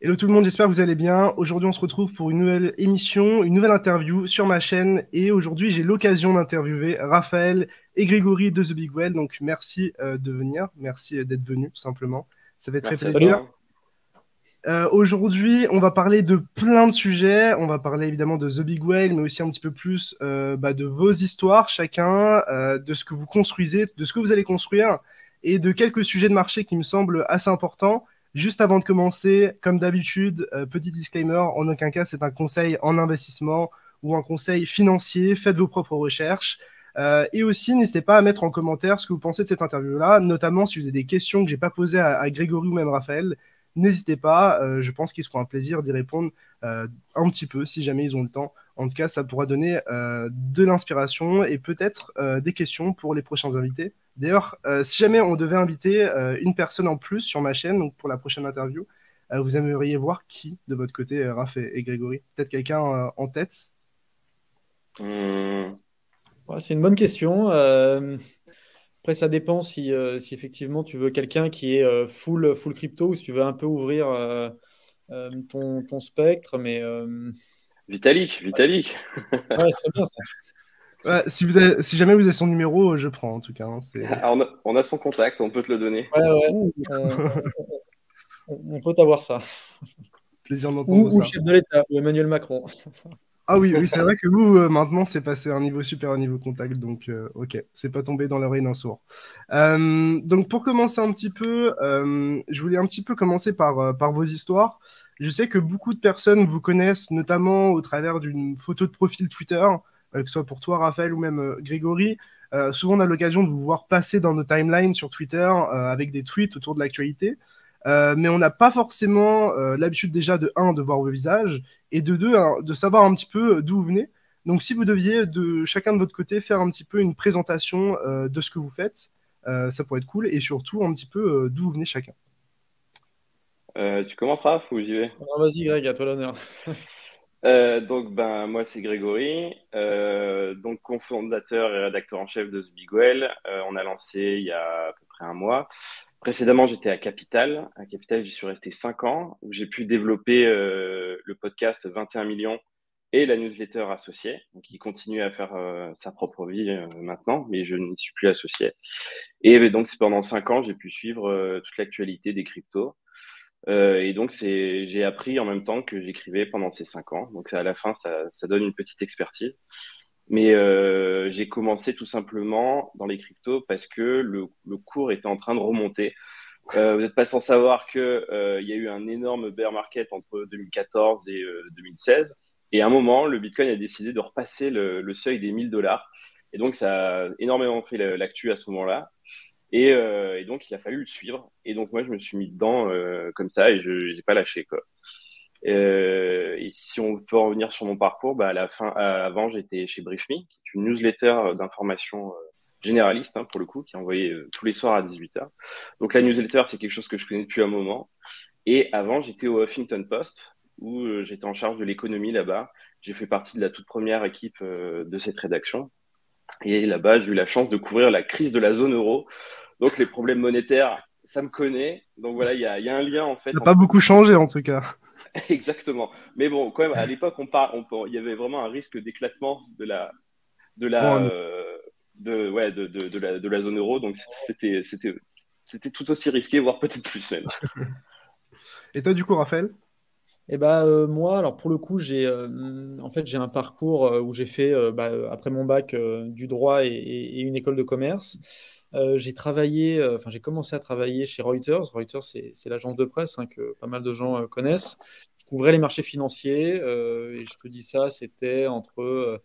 Hello tout le monde, j'espère que vous allez bien. Aujourd'hui, on se retrouve pour une nouvelle émission, une nouvelle interview sur ma chaîne. Et aujourd'hui, j'ai l'occasion d'interviewer Raphaël et Grégory de The Big Well. Donc, merci de venir, merci d'être venus, tout simplement. Ça fait très Merci à plaisir. toi. Aujourd'hui, on va parler de plein de sujets. On va parler évidemment de The Big Whale, mais aussi un petit peu plus de vos histoires, chacun, de ce que vous construisez, de ce que vous allez construire, et de quelques sujets de marché qui me semblent assez importants. Juste avant de commencer, comme d'habitude, petit disclaimer, en aucun cas c'est un conseil en investissement ou un conseil financier. Faites vos propres recherches. Et aussi, n'hésitez pas à mettre en commentaire ce que vous pensez de cette interview-là, notamment si vous avez des questions que j'ai pas posées à Grégory ou même Raphaël. N'hésitez pas, je pense qu'ils se feront un plaisir d'y répondre un petit peu si jamais ils ont le temps. En tout cas, ça pourra donner de l'inspiration et peut-être des questions pour les prochains invités. D'ailleurs, si jamais on devait inviter une personne en plus sur ma chaîne, donc pour la prochaine interview, vous aimeriez voir qui de votre côté, Raph et Grégory? Peut-être quelqu'un en tête? Hum, Ouais, c'est une bonne question. Après, ça dépend si effectivement tu veux quelqu'un qui est full crypto ou si tu veux un peu ouvrir ton spectre. Mais Vitalik. ouais, c'est bien ça. Ouais, si jamais vous avez son numéro, je prends en tout cas, hein, c'est... Ah, on a son contact, on peut te le donner. Ouais, ouais. Ouh, On peut t'avoir ça. plaisir d'entendre Ou ça. chef de l'État, ou Emmanuel Macron. Ah oui, oui, c'est vrai que vous, maintenant, c'est passé à un niveau super, un niveau contact, donc ok, c'est pas tombé dans l'oreille d'un sourd. Donc pour commencer un petit peu, je voulais un petit peu commencer par vos histoires. Je sais que beaucoup de personnes vous connaissent, notamment au travers d'une photo de profil Twitter, que ce soit pour toi, Raphaël, ou même Grégory. Souvent, on a l'occasion de vous voir passer dans nos timelines sur Twitter avec des tweets autour de l'actualité. Mais on n'a pas forcément l'habitude déjà de un, de voir vos visages, et de deux, hein, de savoir un petit peu d'où vous venez. Donc, si vous deviez, de chacun de votre côté, faire un petit peu une présentation de ce que vous faites, ça pourrait être cool, et surtout un petit peu d'où vous venez chacun. Tu commences, Raph, ou j'y vais? Alors, vas-y, Greg, à toi l'honneur. Donc, ben, moi, c'est Grégory, donc cofondateur et rédacteur en chef de The Big Well. On a lancé il y a à peu près un mois. Précédemment, j'étais à Capital. À Capital, j'y suis resté 5 ans, où j'ai pu développer le podcast 21 millions et la newsletter associée, donc il continue à faire sa propre vie maintenant, mais je n'y suis plus associé. Et donc, c'est pendant 5 ans, j'ai pu suivre toute l'actualité des cryptos. Et donc, j'ai appris en même temps que j'écrivais pendant ces 5 ans. Donc, à la fin, ça donne une petite expertise. Mais j'ai commencé tout simplement dans les cryptos parce que le cours était en train de remonter. Vous n'êtes pas sans savoir que il y a eu un énorme bear market entre 2014 et 2016. Et à un moment, le Bitcoin a décidé de repasser le seuil des 1000 $. Et donc, ça a énormément fait l'actu à ce moment-là. Et donc, il a fallu le suivre. Et donc, moi, je me suis mis dedans comme ça et je n'ai pas lâché, quoi. Et si on peut revenir sur mon parcours, bah, à la fin, avant, j'étais chez Brief Me, qui est une newsletter d'information généraliste, hein, pour le coup, qui envoyait tous les soirs à 18h. Donc, la newsletter, c'est quelque chose que je connais depuis un moment. Et avant, j'étais au Huffington Post, où j'étais en charge de l'économie là-bas. J'ai fait partie de la toute première équipe de cette rédaction. Et là-bas, j'ai eu la chance de couvrir la crise de la zone euro. Donc, les problèmes monétaires, ça me connaît. Donc, voilà, il y a un lien, en Ça fait, n'a pas entre beaucoup tout ça. changé en tout cas. Exactement. Mais bon, quand même, à l'époque, il y avait vraiment un risque d'éclatement de la, Bon, ouais, de la zone euro. Donc, c'était tout aussi risqué, voire peut-être plus même. et toi, du coup, Raphaël? Et bah, moi, alors pour le coup, en fait, j'ai un parcours où j'ai fait, après mon bac, du droit et une école de commerce. J'ai travaillé, enfin, j'ai commencé à travailler chez Reuters. Reuters, c'est l'agence de presse, hein, que pas mal de gens connaissent. Je couvrais les marchés financiers et je te dis ça, c'était entre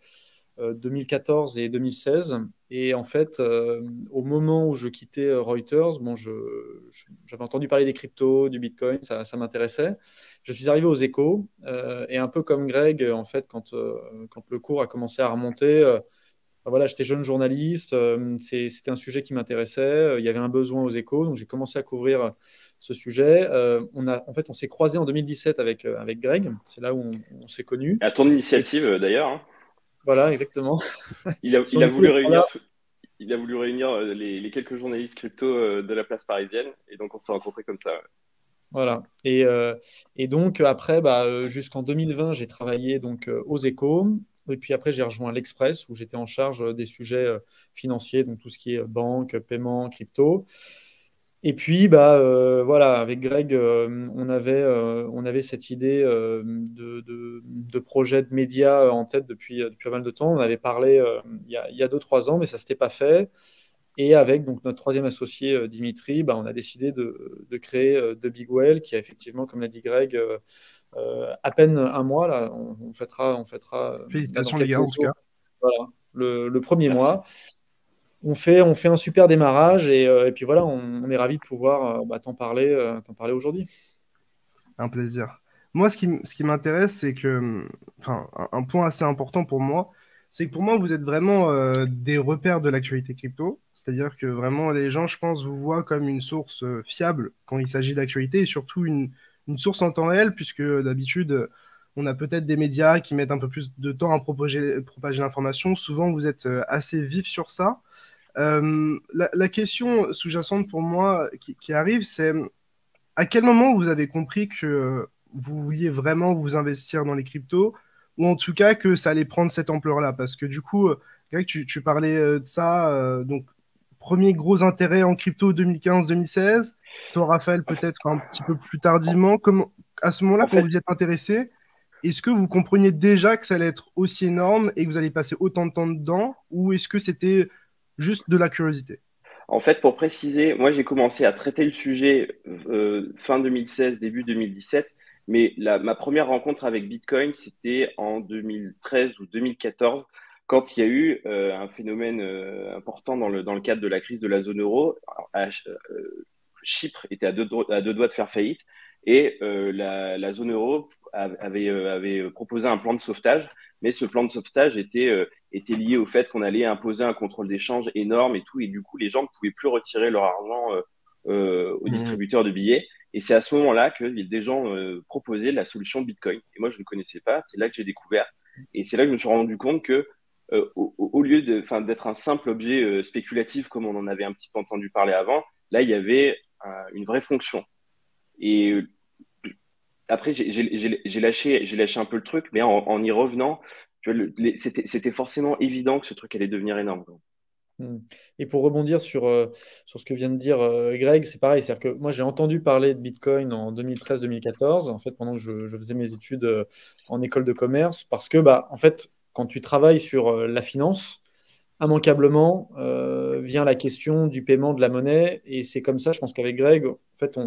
2014 et 2016. Et en fait, au moment où je quittais Reuters, bon, j'avais entendu parler des cryptos, du Bitcoin, ça m'intéressait. Je suis arrivé aux Échos et un peu comme Greg, en fait, quand le cours a commencé à remonter, ben voilà, j'étais jeune journaliste, c'était un sujet qui m'intéressait, il y avait un besoin aux Échos, donc j'ai commencé à couvrir ce sujet. En fait, on s'est croisé en 2017 avec Greg, c'est là où on s'est connus. À ton Et initiative, d'ailleurs, hein. voilà, exactement. il a, Si il on a est tous voulu les trois là, réunir il a voulu réunir les quelques journalistes crypto de la place parisienne. Et donc, on s'est rencontrés comme ça. Ouais. Voilà. Et donc, après, jusqu'en 2020, j'ai travaillé donc, aux Échos. Et puis après, j'ai rejoint l'Express, où j'étais en charge des sujets financiers, donc tout ce qui est banque, paiement, crypto. Et puis, voilà, avec Greg, on avait cette idée de projet de médias en tête depuis pas mal de temps. On avait parlé il y a 2, 3 ans, mais ça ne s'était pas fait. Et avec donc, notre troisième associé, Dimitri, on a décidé de créer The Big Whale, qui a effectivement, comme l'a dit Greg, à peine un mois. Là, on fêtera dans Félicitations les gars, quelques en tout jours, cas. voilà, le premier Merci. mois. On fait un super démarrage et puis voilà, on est ravis de pouvoir t'en parler aujourd'hui. Un plaisir. Moi, ce qui m'intéresse, c'est que, enfin, un point assez important pour moi, c'est que pour moi, vous êtes vraiment des repères de l'actualité crypto. C'est-à-dire que vraiment, les gens, je pense, vous voient comme une source fiable quand il s'agit d'actualité et surtout une source en temps réel, puisque d'habitude, on a peut-être des médias qui mettent un peu plus de temps à propager l'information. Souvent, vous êtes assez vif sur ça. La question sous-jacente pour moi qui arrive, c'est à quel moment vous avez compris que vous vouliez vraiment vous investir dans les cryptos, ou en tout cas que ça allait prendre cette ampleur-là? Parce que du coup, Greg, tu parlais de ça, donc premier gros intérêt en crypto 2015-2016, toi, Raphaël, En fait, peut-être un petit peu plus tardivement. À ce moment-là, en quand vous fait, y êtes intéressé, est-ce que vous compreniez déjà que ça allait être aussi énorme et que vous allez passer autant de temps dedans, ou est-ce que c'était juste de la curiosité? En fait, pour préciser, moi j'ai commencé à traiter le sujet fin 2016, début 2017, mais ma première rencontre avec Bitcoin, c'était en 2013 ou 2014, quand il y a eu un phénomène important dans le cadre de la crise de la zone euro. Chypre était à deux doigts de faire faillite et la zone euro avait proposé un plan de sauvetage, mais ce plan de sauvetage était lié au fait qu'on allait imposer un contrôle d'échange énorme et tout, et du coup les gens ne pouvaient plus retirer leur argent aux Mhm. distributeurs de billets. Et c'est à ce moment-là que des gens proposaient la solution Bitcoin. Et moi, je ne connaissais pas, c'est là que j'ai découvert. Et c'est là que je me suis rendu compte que au lieu d'être un simple objet spéculatif comme on en avait un petit peu entendu parler avant, là, il y avait une vraie fonction. Et après, j'ai lâché un peu le truc, mais en y revenant, tu vois, c'était forcément évident que ce truc allait devenir énorme, quoi. Hmm. Et pour rebondir sur ce que vient de dire Greg, c'est pareil. C'est-à-dire que moi, j'ai entendu parler de Bitcoin en 2013-2014, en fait, pendant que je faisais mes études en école de commerce, parce que, en fait, quand tu travailles sur la finance, immanquablement vient la question du paiement de la monnaie. Et c'est comme ça, je pense qu'avec Greg, en fait,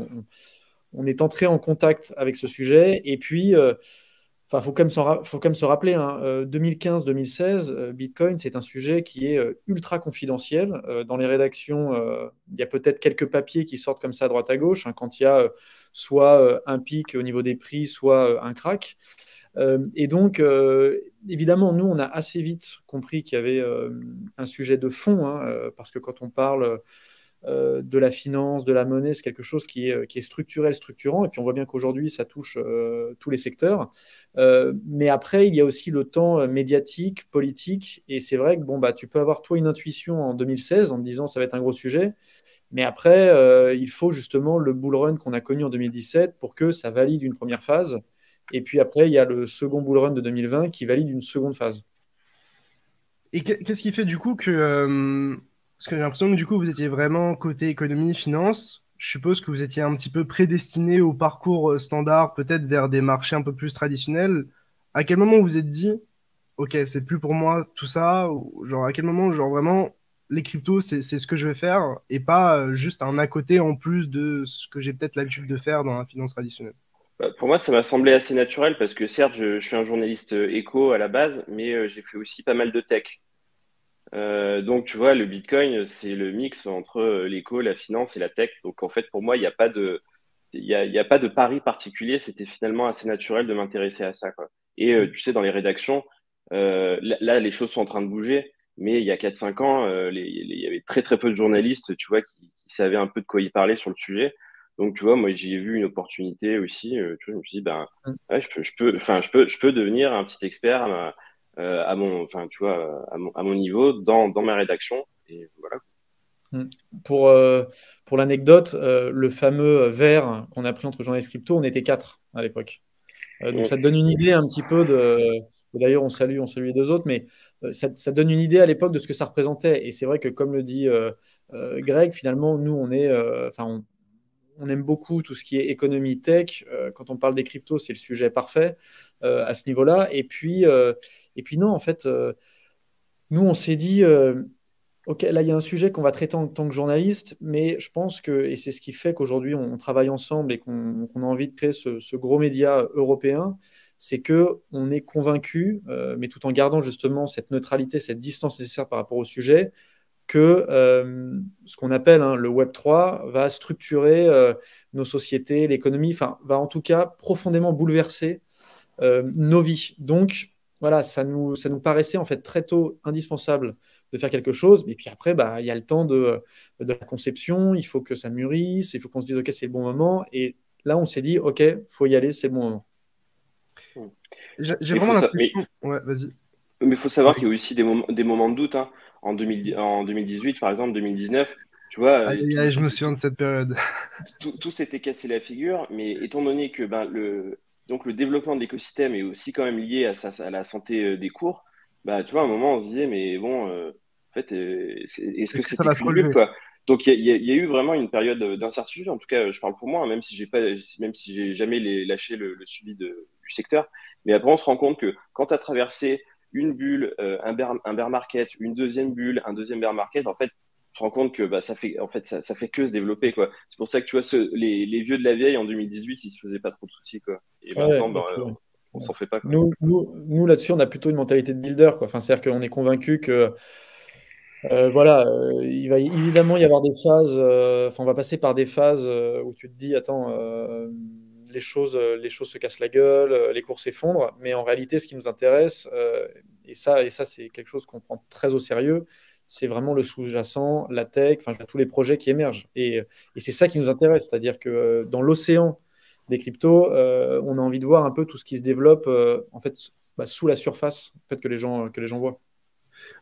on est entré en contact avec ce sujet. Et puis, enfin, faut quand même se rappeler, hein, 2015-2016, Bitcoin, c'est un sujet qui est ultra confidentiel. Dans les rédactions, il y a peut-être quelques papiers qui sortent comme ça à droite à gauche, hein, quand il y a soit un pic au niveau des prix, soit un crack. Et donc, évidemment, nous, on a assez vite compris qu'il y avait un sujet de fond, hein, parce que quand on parle de la finance, de la monnaie, c'est quelque chose qui est structurel, structurant. Et puis on voit bien qu'aujourd'hui, ça touche tous les secteurs. Mais après, il y a aussi le temps médiatique, politique. Et c'est vrai que tu peux avoir toi une intuition en 2016 en te disant ça va être un gros sujet. Mais après, il faut justement le bull run qu'on a connu en 2017 pour que ça valide une première phase. Et puis après, il y a le second bull run de 2020 qui valide une seconde phase. Et qu'est-ce qui fait du coup que... parce que j'ai l'impression que du coup, vous étiez vraiment côté économie, finance. Je suppose que vous étiez un petit peu prédestiné au parcours standard, peut-être vers des marchés un peu plus traditionnels. À quel moment vous vous êtes dit, OK, c'est plus pour moi tout ça, ou genre à quel moment, genre vraiment, les cryptos, c'est ce que je vais faire, et pas juste un à côté en plus de ce que j'ai peut-être l'habitude de faire dans la finance traditionnelle. Bah, pour moi, ça m'a semblé assez naturel parce que certes, je suis un journaliste éco à la base, mais j'ai fait aussi pas mal de tech. Donc, tu vois, le Bitcoin, c'est le mix entre l'éco, la finance et la tech. Donc, en fait, pour moi, il y a pas de pari particulier. C'était finalement assez naturel de m'intéresser à ça, quoi. Et tu sais, dans les rédactions, là, les choses sont en train de bouger. Mais il y a 4 5 ans, il y avait très, très peu de journalistes, tu vois, qui savaient un peu de quoi y parler sur le sujet. Donc, tu vois, moi, j'y ai vu une opportunité aussi. Tu vois, je me suis dit, ben, ouais, enfin, je peux devenir un petit expert enfin, tu vois, à mon niveau dans ma rédaction. Et voilà. Mm. Pour, euh, pour l'anecdote, le fameux verre qu'on a pris entre journalistes crypto, on était quatre à l'époque. Donc Mm. ça te donne une idée un petit peu de. D'ailleurs, on salue les deux autres, mais ça te donne une idée à l'époque de ce que ça représentait. Et c'est vrai que, comme le dit Greg, finalement, nous, on aime beaucoup tout ce qui est économie tech. Quand on parle des cryptos, c'est le sujet parfait à ce niveau-là. Et puis non, en fait, nous, on s'est dit. Ok, là, il y a un sujet qu'on va traiter en tant que journaliste, mais je pense que, et c'est ce qui fait qu'aujourd'hui on travaille ensemble et qu'on a envie de créer ce gros média européen, c'est que on est convaincu, mais tout en gardant justement cette neutralité, cette distance nécessaire par rapport au sujet, que ce qu'on appelle le Web3 va structurer nos sociétés, l'économie, enfin, va en tout cas profondément bouleverser nos vies. Donc, voilà, ça nous paraissait en fait très tôt indispensable de faire quelque chose. Et puis après, bah, il y a le temps de la conception, il faut que ça mûrisse, il faut qu'on se dise, OK, c'est le bon moment. Et là, on s'est dit, OK, faut y aller, c'est le bon moment. Mm. J'ai Mais vraiment faut ça, l'impression. Ouais, vas-y. mais faut savoir qu'il y a aussi des moments de doute, hein. En 2018, par exemple, 2019, tu vois, Aïe, aïe, aïe, je me souviens de cette période. tout s'était cassé la figure, mais étant donné que donc le développement de l'écosystème est aussi quand même lié à la santé des cours, bah, tu vois, à un moment, on se disait, mais bon, en fait, est-ce que Est-ce que ça c'était va se qu'une bulle, relever? quoi? Donc, il y a eu vraiment une période d'incertitude. En tout cas, je parle pour moi, hein, même si j'ai jamais lâché le suivi du secteur. Mais après, on se rend compte que quand tu as traversé une bulle, un bear market, une deuxième bulle, un deuxième bear market, en fait, tu te rends compte que bah, ça fait que se développer, quoi. C'est pour ça que tu vois, les vieux de la vieille en 2018, ils se faisaient pas trop de soucis, quoi. Et Ouais, maintenant, bah, et puis, on s'en fait pas, quoi. nous là-dessus, on a plutôt une mentalité de builder, quoi. Enfin, c'est-à-dire qu'on est convaincu que voilà, il va évidemment y avoir des phases, enfin, on va passer par des phases où tu te dis, attends, les choses se cassent la gueule, les cours s'effondrent, mais en réalité, ce qui nous intéresse, et ça c'est quelque chose qu'on prend très au sérieux, c'est vraiment le sous-jacent, la tech, enfin, je veux dire, tous les projets qui émergent. Et c'est ça qui nous intéresse, c'est-à-dire que dans l'océan des cryptos, on a envie de voir un peu tout ce qui se développe en fait, bah, sous la surface en fait, que les gens voient.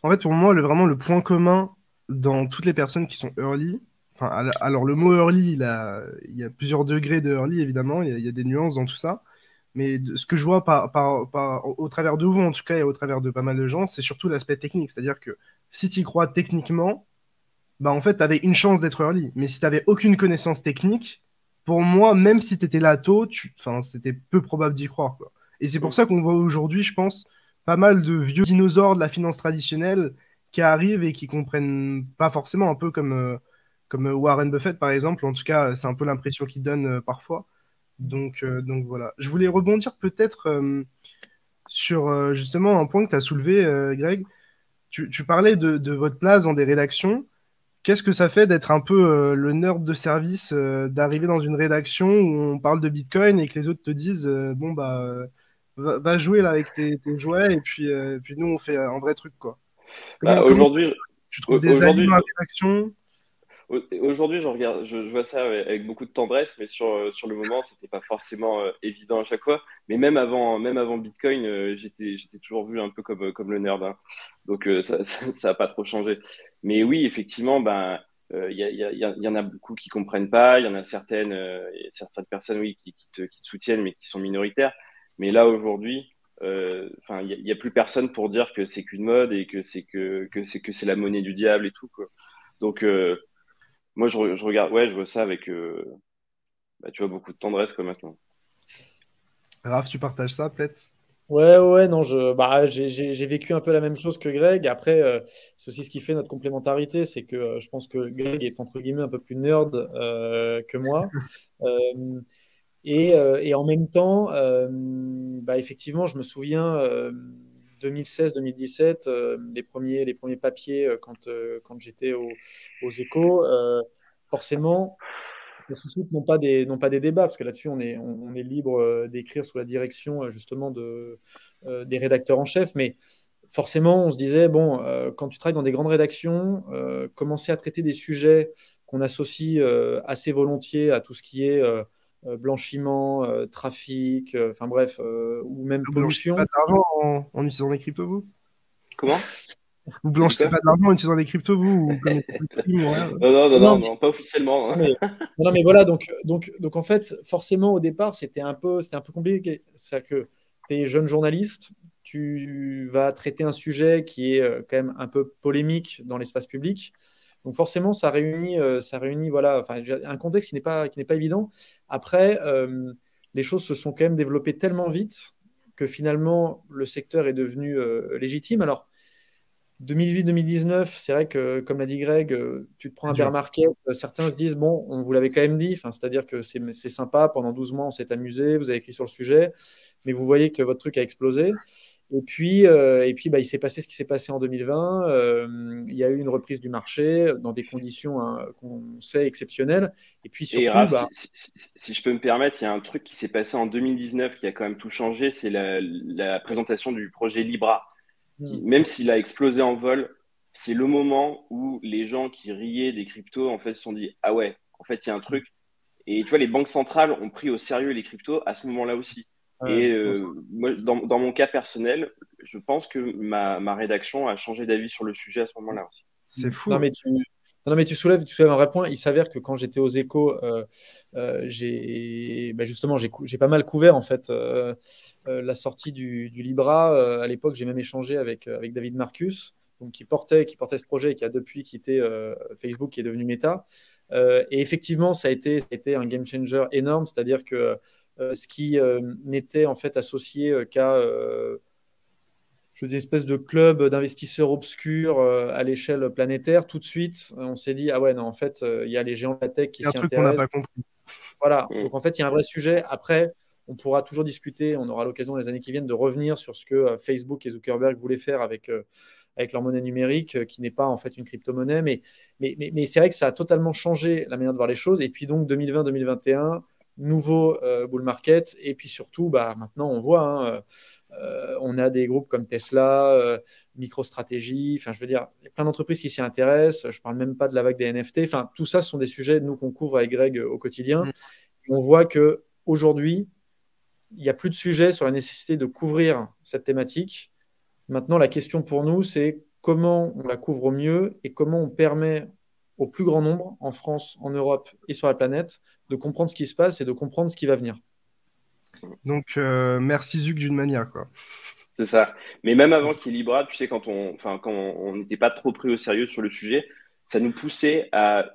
En fait, pour moi, vraiment le point commun dans toutes les personnes qui sont early, enfin, alors le mot early, il y a plusieurs degrés de early, évidemment, il y a des nuances dans tout ça. Mais ce que je vois au travers de vous, en tout cas, et au travers de pas mal de gens, c'est surtout l'aspect technique. C'est-à-dire que si tu y crois techniquement, bah en fait, tu avais une chance d'être early. Mais si tu n'avais aucune connaissance technique, pour moi, même si tu étais là tôt, enfin, c'était peu probable d'y croire, quoi. Et c'est pour Mm. ça qu'on voit aujourd'hui, je pense, pas mal de vieux dinosaures de la finance traditionnelle qui arrivent et qui comprennent pas forcément, un peu comme Warren Buffett, par exemple. En tout cas, c'est un peu l'impression qu'il donne parfois. Donc voilà. Je voulais rebondir peut-être sur justement un point que tu as soulevé, Greg. Tu parlais de votre place dans des rédactions. Qu'est-ce que ça fait d'être un peu le nerd de service, d'arriver dans une rédaction où on parle de Bitcoin et que les autres te disent bon bah va jouer là avec tes jouets et puis nous on fait un vrai truc quoi. Bah, Comment tu trouves des alliés dans aujourd'hui, la rédaction? Aujourd'hui, je vois ça avec beaucoup de tendresse, mais sur le moment, c'était pas forcément évident à chaque fois. Mais même avant Bitcoin, j'étais toujours vu un peu comme le nerd, hein. Donc ça a pas trop changé. Mais oui, effectivement, ben il y en a beaucoup qui comprennent pas. Il y a certaines personnes, oui, qui te soutiennent, mais qui sont minoritaires. Mais là aujourd'hui, enfin, il y a plus personne pour dire que c'est qu'une mode et que c'est la monnaie du diable et tout, quoi. Donc moi, je regarde, ouais, je vois ça avec, bah, tu vois, beaucoup de tendresse, quoi, maintenant. Raph, tu partages ça peut-être? Ouais, ouais, non, j'ai vécu un peu la même chose que Greg. Après, c'est aussi ce qui fait notre complémentarité, c'est que je pense que Greg est entre guillemets un peu plus nerd que moi. Euh, et en même temps, bah, effectivement, je me souviens 2016-2017, les premiers papiers quand j'étais aux Échos, forcément. Ça suscite non pas des débats, parce que là-dessus, on est libre d'écrire sous la direction justement des rédacteurs en chef, mais forcément, on se disait, bon, quand tu travailles dans des grandes rédactions, commencer à traiter des sujets qu'on associe assez volontiers à tout ce qui est blanchiment, trafic, enfin bref, ou même Vous blancissez pollution. pas d'argent en utilisant les cryptos, vous? Comment? Vous T'as dit blanchissez quoi? pas de l'argent en utilisant les cryptos, vous commettez pas de crime, ouais. Non, non, non, Non, non, non, pas officiellement, hein. mais, non, mais voilà, donc en fait, forcément, au départ, c'était un peu compliqué. C'est-à-dire que tu es jeune journaliste, tu vas traiter un sujet qui est quand même un peu polémique dans l'espace public. Donc forcément, ça réunit voilà, enfin, un contexte qui n'est pas évident. Après, les choses se sont quand même développées tellement vite que finalement, le secteur est devenu légitime. Alors, 2018-2019, c'est vrai que, comme l'a dit Greg, tu te prends C'est un bear dur. market, certains se disent, bon, on vous l'avait quand même dit, enfin, c'est-à-dire que c'est sympa, pendant 12 mois, on s'est amusé, vous avez écrit sur le sujet, mais vous voyez que votre truc a explosé. Et puis bah, il s'est passé ce qui s'est passé en 2020. Il y a eu une reprise du marché dans des conditions hein, qu'on sait exceptionnelles. Et puis Et surtout, Raph, bah, si je peux me permettre, il y a un truc qui s'est passé en 2019 qui a quand même tout changé, c'est la présentation du projet Libra, qui, hmm, même s'il a explosé en vol, c'est le moment où les gens qui riaient des cryptos, en fait, se sont dit, ah ouais, en fait, il y a un truc. Et tu vois, les banques centrales ont pris au sérieux les cryptos à ce moment-là aussi. Et non, moi, dans mon cas personnel, je pense que ma rédaction a changé d'avis sur le sujet à ce moment-là aussi. C'est non, fou. mais tu soulèves un vrai point. Il s'avère que quand j'étais aux Échos, justement, j'ai pas mal couvert en fait la sortie du Libra. À l'époque, j'ai même échangé avec David Marcus, donc, qui portait ce projet et qui a depuis quitté Facebook, qui est devenu Meta. Et effectivement, ça a été un game changer énorme, c'est-à-dire que ce qui n'était en fait associé qu'à des espèces de clubs d'investisseurs obscurs à l'échelle planétaire, tout de suite, on s'est dit, ah ouais, non, en fait, il y a les géants de la tech qui Il y a un s'y truc qu'on n'a intéressent. pas compris. Voilà, Mm. donc en fait, il y a un vrai sujet. Après, on pourra toujours discuter, on aura l'occasion les années qui viennent de revenir sur ce que Facebook et Zuckerberg voulaient faire avec leur monnaie numérique, qui n'est pas en fait une crypto-monnaie. Mais c'est vrai que ça a totalement changé la manière de voir les choses. Et puis donc 2020-2021, nouveau bull market. Et puis surtout, bah, maintenant, on voit, hein, on a des groupes comme Tesla, MicroStrategy, enfin je veux dire, il y a plein d'entreprises qui s'y intéressent. Je ne parle même pas de la vague des NFT. Enfin, tout ça, ce sont des sujets, nous, qu'on couvre avec Greg au quotidien. Mm. On voit qu'aujourd'hui, il n'y a plus de sujet sur la nécessité de couvrir cette thématique. Maintenant, la question pour nous, c'est comment on la couvre au mieux et comment on permet au plus grand nombre, en France, en Europe et sur la planète, de comprendre ce qui se passe et de comprendre ce qui va venir. Donc, merci Zuc d'une manière, quoi. C'est ça. Mais même avant qu'il y ait Libra, tu sais, quand on n'était pas trop pris au sérieux sur le sujet, ça nous poussait à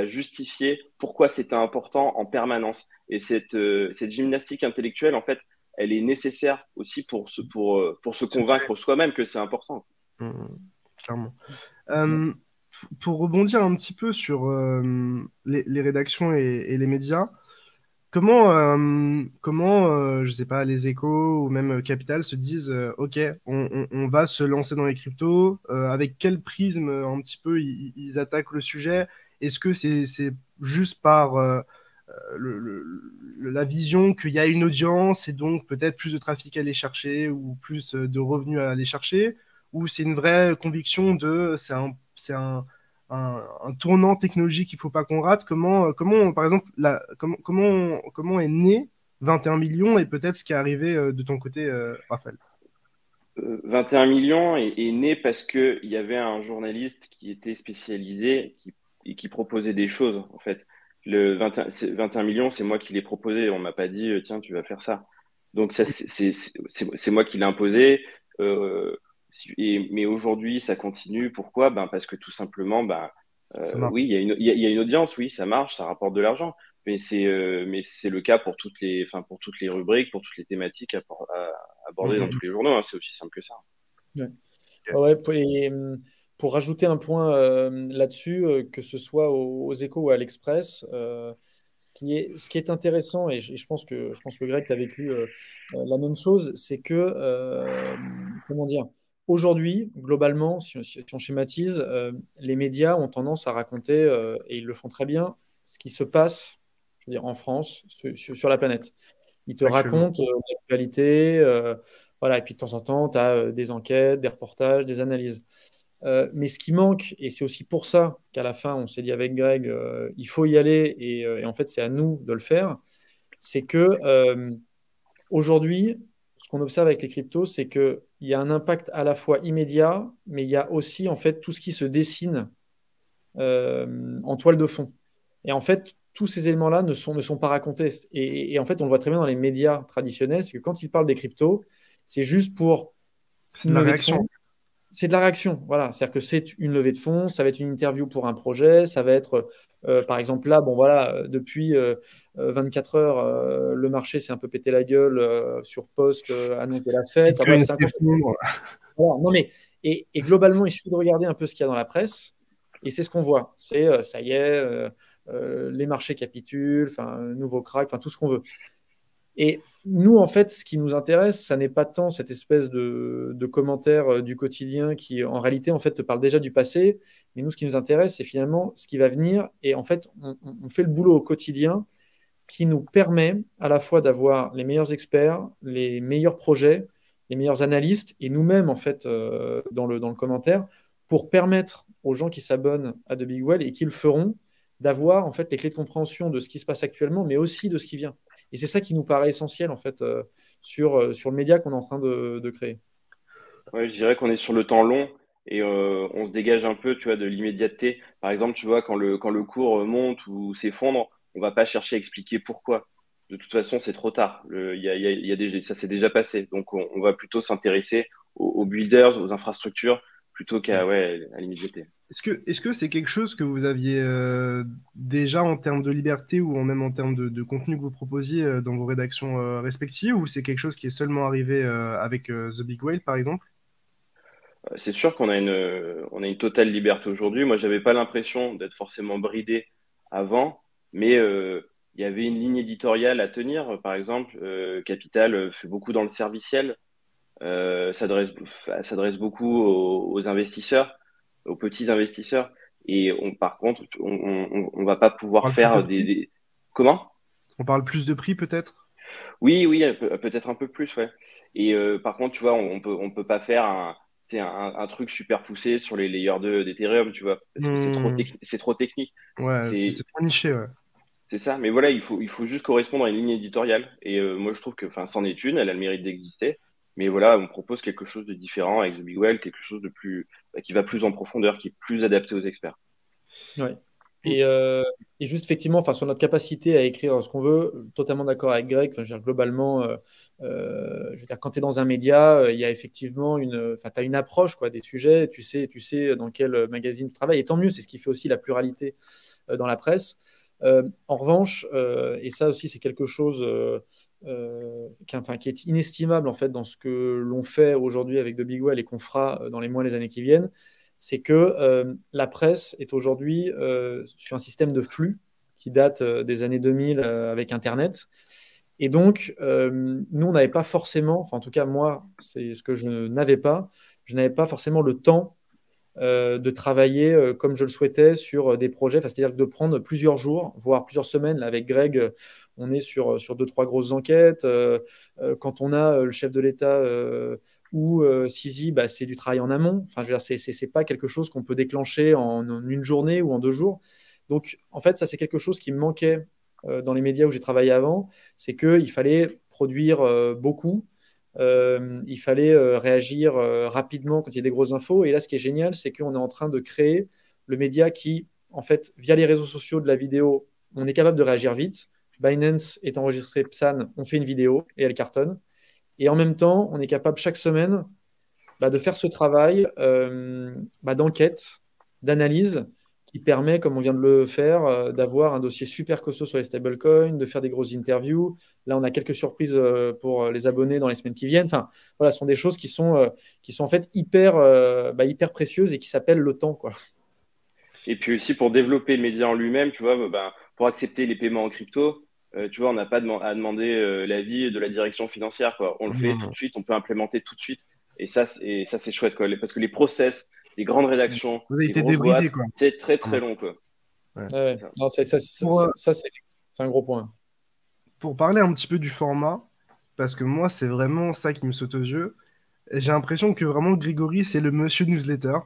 justifier pourquoi c'était important en permanence. Et cette gymnastique intellectuelle, en fait, elle est nécessaire aussi pour se convaincre soi-même que c'est important. Mm, clairement. Euh, pour rebondir un petit peu sur les rédactions et les médias, comment je sais pas, les Échos ou même Capital se disent, OK, on va se lancer dans les cryptos, avec quel prisme un petit peu ils attaquent le sujet? Est-ce que c'est juste par la vision qu'il y a une audience et donc peut-être plus de trafic à aller chercher ou plus de revenus à aller chercher? Ou c'est une vraie conviction de c'est un tournant technologique qu'il ne faut pas qu'on rate. Comment par exemple, comment est né 21 millions et peut-être ce qui est arrivé de ton côté, Raphaël? 21 millions est né parce qu'il y avait un journaliste qui était spécialisé et qui proposait des choses, en fait. Le 21 millions, c'est moi qui l'ai proposé. On m'a pas dit, tiens, tu vas faire ça. Donc, ça, c'est moi qui l'ai imposé. Euh, mais aujourd'hui, ça continue. Pourquoi? Ben, parce que tout simplement, ben, Ça marche. oui, il y a une audience, oui, ça marche, ça rapporte de l'argent. Mais c'est le cas pour pour toutes les rubriques, pour toutes les thématiques à aborder dans Mhm. tous les journaux, hein. C'est aussi simple que ça. Ouais. Ok. Ouais, et pour rajouter un point là-dessus, que ce soit aux Échos ou à l'Express, ce qui est intéressant, et je pense que Greg, tu as vécu la même chose, c'est que, comment dire, aujourd'hui, globalement, si on schématise, les médias ont tendance à raconter, et ils le font très bien, ce qui se passe, je veux dire, en France, sur la planète. Ils te Actuellement. racontent l'actualité, voilà, et puis de temps en temps, tu as des enquêtes, des reportages, des analyses. Mais ce qui manque, et c'est aussi pour ça qu'à la fin, on s'est dit avec Greg, il faut y aller, et en fait, c'est à nous de le faire, c'est que aujourd'hui, ce qu'on observe avec les cryptos, c'est qu'il y a un impact à la fois immédiat, mais il y a aussi en fait tout ce qui se dessine en toile de fond. Et en fait, tous ces éléments-là ne sont pas racontés. Et en fait, on le voit très bien dans les médias traditionnels, c'est que quand ils parlent des cryptos, c'est juste pour C'est de une la levée de réaction. fonds. C'est de la réaction, voilà. C'est-à-dire que c'est une levée de fonds, ça va être une interview pour un projet, ça va être, par exemple, là, bon voilà, depuis 24 heures, le marché s'est un peu pété la gueule sur post, annonce de la fête. Enfin, bref, Bitcoin c'est un contexte. s'effondre. Voilà. Non, mais, et globalement, il suffit de regarder un peu ce qu'il y a dans la presse, et c'est ce qu'on voit. C'est, ça y est, les marchés capitulent, enfin, nouveau crack, enfin, tout ce qu'on veut. Et nous, en fait, ce qui nous intéresse, ça n'est pas tant cette espèce de commentaire du quotidien qui, en réalité, en fait, te parle déjà du passé. Mais nous, ce qui nous intéresse, c'est finalement ce qui va venir. Et en fait, on fait le boulot au quotidien qui nous permet à la fois d'avoir les meilleurs experts, les meilleurs projets, les meilleurs analystes, et nous-mêmes, en fait, dans le commentaire, pour permettre aux gens qui s'abonnent à The Big Well et qui le feront, d'avoir en fait les clés de compréhension de ce qui se passe actuellement, mais aussi de ce qui vient. Et c'est ça qui nous paraît essentiel en fait sur le média qu'on est en train de créer. Ouais, je dirais qu'on est sur le temps long et on se dégage un peu, tu vois, de l'immédiateté. Par exemple, tu vois, quand le cours monte ou s'effondre, on va pas chercher à expliquer pourquoi. De toute façon, c'est trop tard. Il y a déjà, ça s'est déjà passé. Donc, on va plutôt s'intéresser aux builders, aux infrastructures, plutôt qu'à ouais, à l'immédiateté. Est-ce que c'est quelque chose que vous aviez déjà en termes de liberté ou même en termes de contenu que vous proposiez dans vos rédactions respectives, ou c'est quelque chose qui est seulement arrivé avec The Big Whale, par exemple? C'est sûr on a une totale liberté aujourd'hui. Moi, j'avais pas l'impression d'être forcément bridé avant, mais il y avait une ligne éditoriale à tenir. Par exemple, Capital fait beaucoup dans le serviciel, s'adresse beaucoup aux investisseurs, aux petits investisseurs. Et par contre, on va pas On pouvoir parle plus de faire prix? Comment? On parle plus de prix, peut-être? Oui, oui, peut-être un peu plus, ouais. Et par contre, tu vois, on peut pas faire tu sais, un truc super poussé sur les layers 2 d'Ethereum, tu vois, parce que Hmm, c'est trop technique. ouais, c'est C'est, trop niché, ouais. c'est ça. Mais voilà, il faut juste correspondre à une ligne éditoriale. Et moi, je trouve que, enfin, c'en est une, elle a le mérite d'exister. Mais voilà, on propose quelque chose de différent avec The Big Well, quelque chose de plus, bah, qui va plus en profondeur, qui est plus adapté aux experts. Ouais. Et, euh, et juste effectivement, enfin, sur notre capacité à écrire ce qu'on veut, totalement d'accord avec Greg. Enfin, je veux dire, globalement, je veux dire, quand tu es dans un média, il y a effectivement enfin, t'as une approche quoi, des sujets, tu sais dans quel magazine tu travailles. Et tant mieux, c'est ce qui fait aussi la pluralité dans la presse. En revanche, et ça aussi, c'est quelque chose enfin, qui est inestimable en fait dans ce que l'on fait aujourd'hui avec The Big Well et qu'on fera dans les mois et les années qui viennent, c'est que la presse est aujourd'hui sur un système de flux qui date des années 2000 avec Internet. Et donc, nous, on n'avait pas forcément, enfin en tout cas moi, c'est ce que je n'avais pas forcément le temps de travailler comme je le souhaitais sur des projets, enfin, c'est-à-dire de prendre plusieurs jours, voire plusieurs semaines. Là, avec Greg, on est sur deux, trois grosses enquêtes. Quand on a le chef de l'État ou Sisi, bah, c'est du travail en amont. Enfin, je veux dire, c'est pas quelque chose qu'on peut déclencher en une journée ou en 2 jours. Donc, en fait, ça, c'est quelque chose qui me manquait dans les médias où j'ai travaillé avant, c'est qu'il fallait produire beaucoup. Il fallait réagir rapidement quand il y a des grosses infos. Et là, ce qui est génial, c'est qu'on est en train de créer le média qui, en fait, via les réseaux sociaux de la vidéo, on est capable de réagir vite. Binance est enregistré Psan, on fait une vidéo et elle cartonne. Et en même temps, on est capable chaque semaine de faire ce travail d'enquête, d'analyse, qui permet, comme on vient de le faire, d'avoir un dossier super costaud sur les stablecoins, de faire des grosses interviews. Là, on a quelques surprises pour les abonnés dans les semaines qui viennent. Enfin, voilà, ce sont des choses qui sont en fait hyper précieuses et qui s'appellent le temps, quoi. Et puis aussi pour développer le média en lui-même, tu vois, ben, pour accepter les paiements en crypto, tu vois, on n'a pas à demander l'avis de la direction financière, quoi. On le fait tout de Hmm. suite, on peut implémenter tout de suite. Et ça c'est chouette, quoi. Parce que les process, les grandes rédactions, Vous avez les été grosses débridé, boîtes, quoi. c'est très Hmm. très long, quoi. Ouais. Ouais, ouais. Non, Pour, c'est un gros point. pour parler un petit peu du format, parce que moi, c'est vraiment ça qui me saute aux yeux. J'ai l'impression que vraiment Grégory, c'est le monsieur newsletter.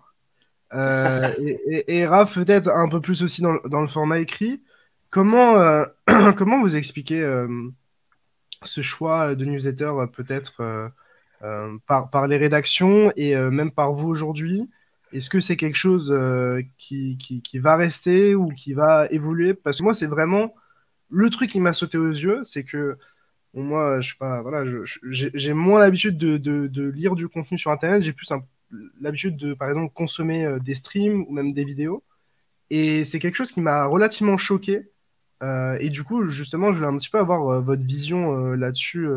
Et Raph, peut-être un peu plus aussi dans le format écrit. Comment, comment vous expliquez ce choix de newsletter peut-être par les rédactions et même par vous aujourd'hui? Est-ce que c'est quelque chose qui va rester ou qui va évoluer? Parce que moi, c'est vraiment le truc qui m'a sauté aux yeux, c'est que bon, moi, je sais pas, voilà, j'ai moins l'habitude de lire du contenu sur Internet, j'ai plus l'habitude de, par exemple, consommer des streams ou même des vidéos. Et c'est quelque chose qui m'a relativement choqué. Et du coup, justement, je voulais un petit peu avoir votre vision là-dessus.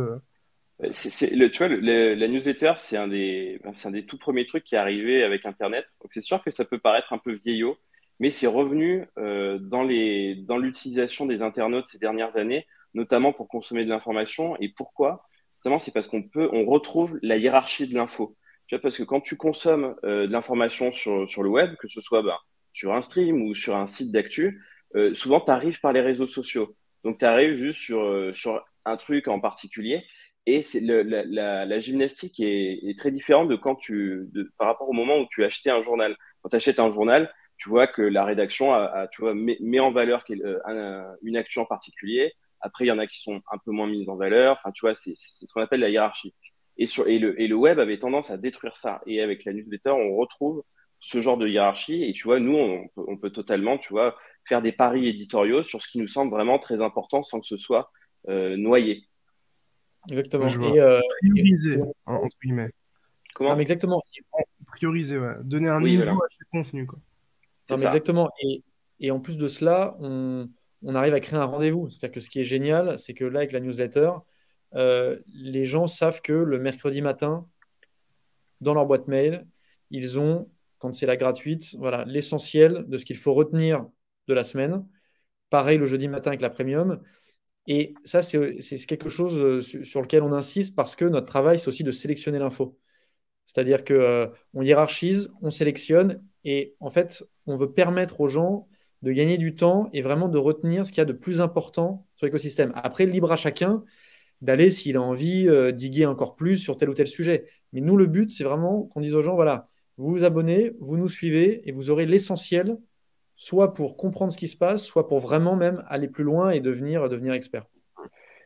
Tu vois, la newsletter, c'est un des tout premiers trucs qui est arrivé avec Internet. Donc, c'est sûr que ça peut paraître un peu vieillot, mais c'est revenu dans l'utilisation des internautes ces dernières années, notamment pour consommer de l'information. Et pourquoi? Notamment, c'est parce on retrouve la hiérarchie de l'info. Tu vois, parce que quand tu consommes de l'information sur le web, que ce soit sur un stream ou sur un site d'actu, souvent, tu arrives par les réseaux sociaux. Donc, tu arrives juste sur un truc en particulier. Et la gymnastique est très différente par rapport au moment où tu achetais un journal. Quand tu achètes un journal, tu vois que la rédaction tu vois, met en valeur une action en particulier. Après, il y en a qui sont un peu moins mises en valeur. Enfin, tu vois, c'est ce qu'on appelle la hiérarchie. Et le web avait tendance à détruire ça. Et avec la newsletter, on retrouve ce genre de hiérarchie. Et tu vois, nous, on peut totalement, tu vois, faire des paris éditoriaux sur ce qui nous semble vraiment très important sans que ce soit noyé. Exactement. Je vois. Prioriser, entre guillemets. Non, mais Comment? exactement. Prioriser, ouais. Donner un Oui, niveau voilà, à chaque contenu, quoi. c'est Non, mais ça. exactement. Et en plus de cela, on arrive à créer un rendez-vous. C'est-à-dire que ce qui est génial, c'est que là, avec la newsletter, les gens savent que le mercredi matin, dans leur boîte mail, ils ont, quand c'est la gratuite, voilà, l'essentiel de ce qu'il faut retenir de la semaine. Pareil le jeudi matin avec la premium. Et ça, c'est quelque chose sur lequel on insiste parce que notre travail, c'est aussi de sélectionner l'info. C'est-à-dire que on hiérarchise, on sélectionne et en fait, on veut permettre aux gens de gagner du temps et vraiment de retenir ce qu'il y a de plus important sur l'écosystème. Après, libre à chacun d'aller, s'il a envie, diguer encore plus sur tel ou tel sujet. Mais nous, le but, c'est vraiment qu'on dise aux gens, voilà, vous vous abonnez, vous nous suivez et vous aurez l'essentiel, soit pour comprendre ce qui se passe, soit pour vraiment même aller plus loin et devenir expert.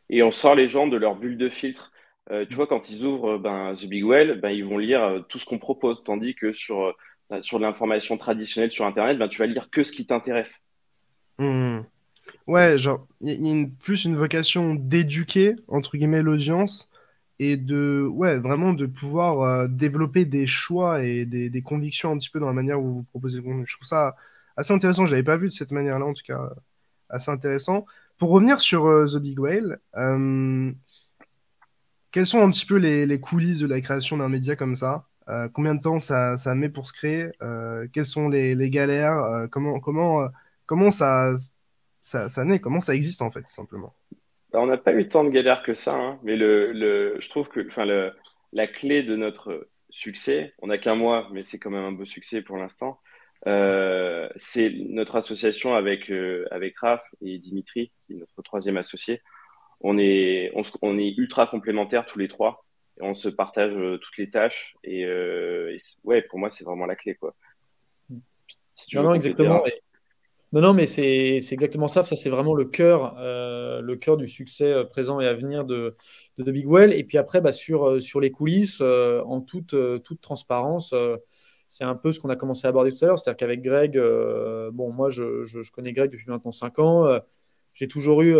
Et on sort les gens de leur bulle de filtre. Tu vois, quand ils ouvrent The Big Well, ils vont lire tout ce qu'on propose, tandis que sur de l'information traditionnelle sur Internet, tu vas lire que ce qui t'intéresse. Hmm. Ouais, genre, il y a plus une vocation d'éduquer, entre guillemets, l'audience et ouais, vraiment de pouvoir développer des choix et des convictions un petit peu dans la manière où vous proposez le contenu. Je trouve ça assez intéressant. Je l'avais pas vu de cette manière-là, en tout cas, assez intéressant. Pour revenir sur The Big Whale, quelles sont un petit peu les coulisses de la création d'un média comme ça? Combien de temps ça met pour se créer? Quelles sont les galères? Comment ça naît? Comment ça existe en fait, tout simplement? On n'a pas eu tant de galères que ça, hein, mais je trouve que la clé de notre succès, on n'a qu'un mois, mais c'est quand même un beau succès pour l'instant, c'est notre association avec Raph et Dimitri, qui est notre troisième associé. On est ultra complémentaires tous les trois. Et on se partage toutes les tâches. Ouais, pour moi, c'est vraiment la clé, quoi. Si tu Non, veux non, compléter, exactement. Raph. Non, non, mais c'est exactement ça. Ça, c'est vraiment le cœur du succès présent et à venir de The Big Well. Et puis après, sur les coulisses, en toute transparence, c'est un peu ce qu'on a commencé à aborder tout à l'heure. C'est-à-dire qu'avec Greg, bon, moi, je connais Greg depuis maintenant 5 ans. J'ai toujours eu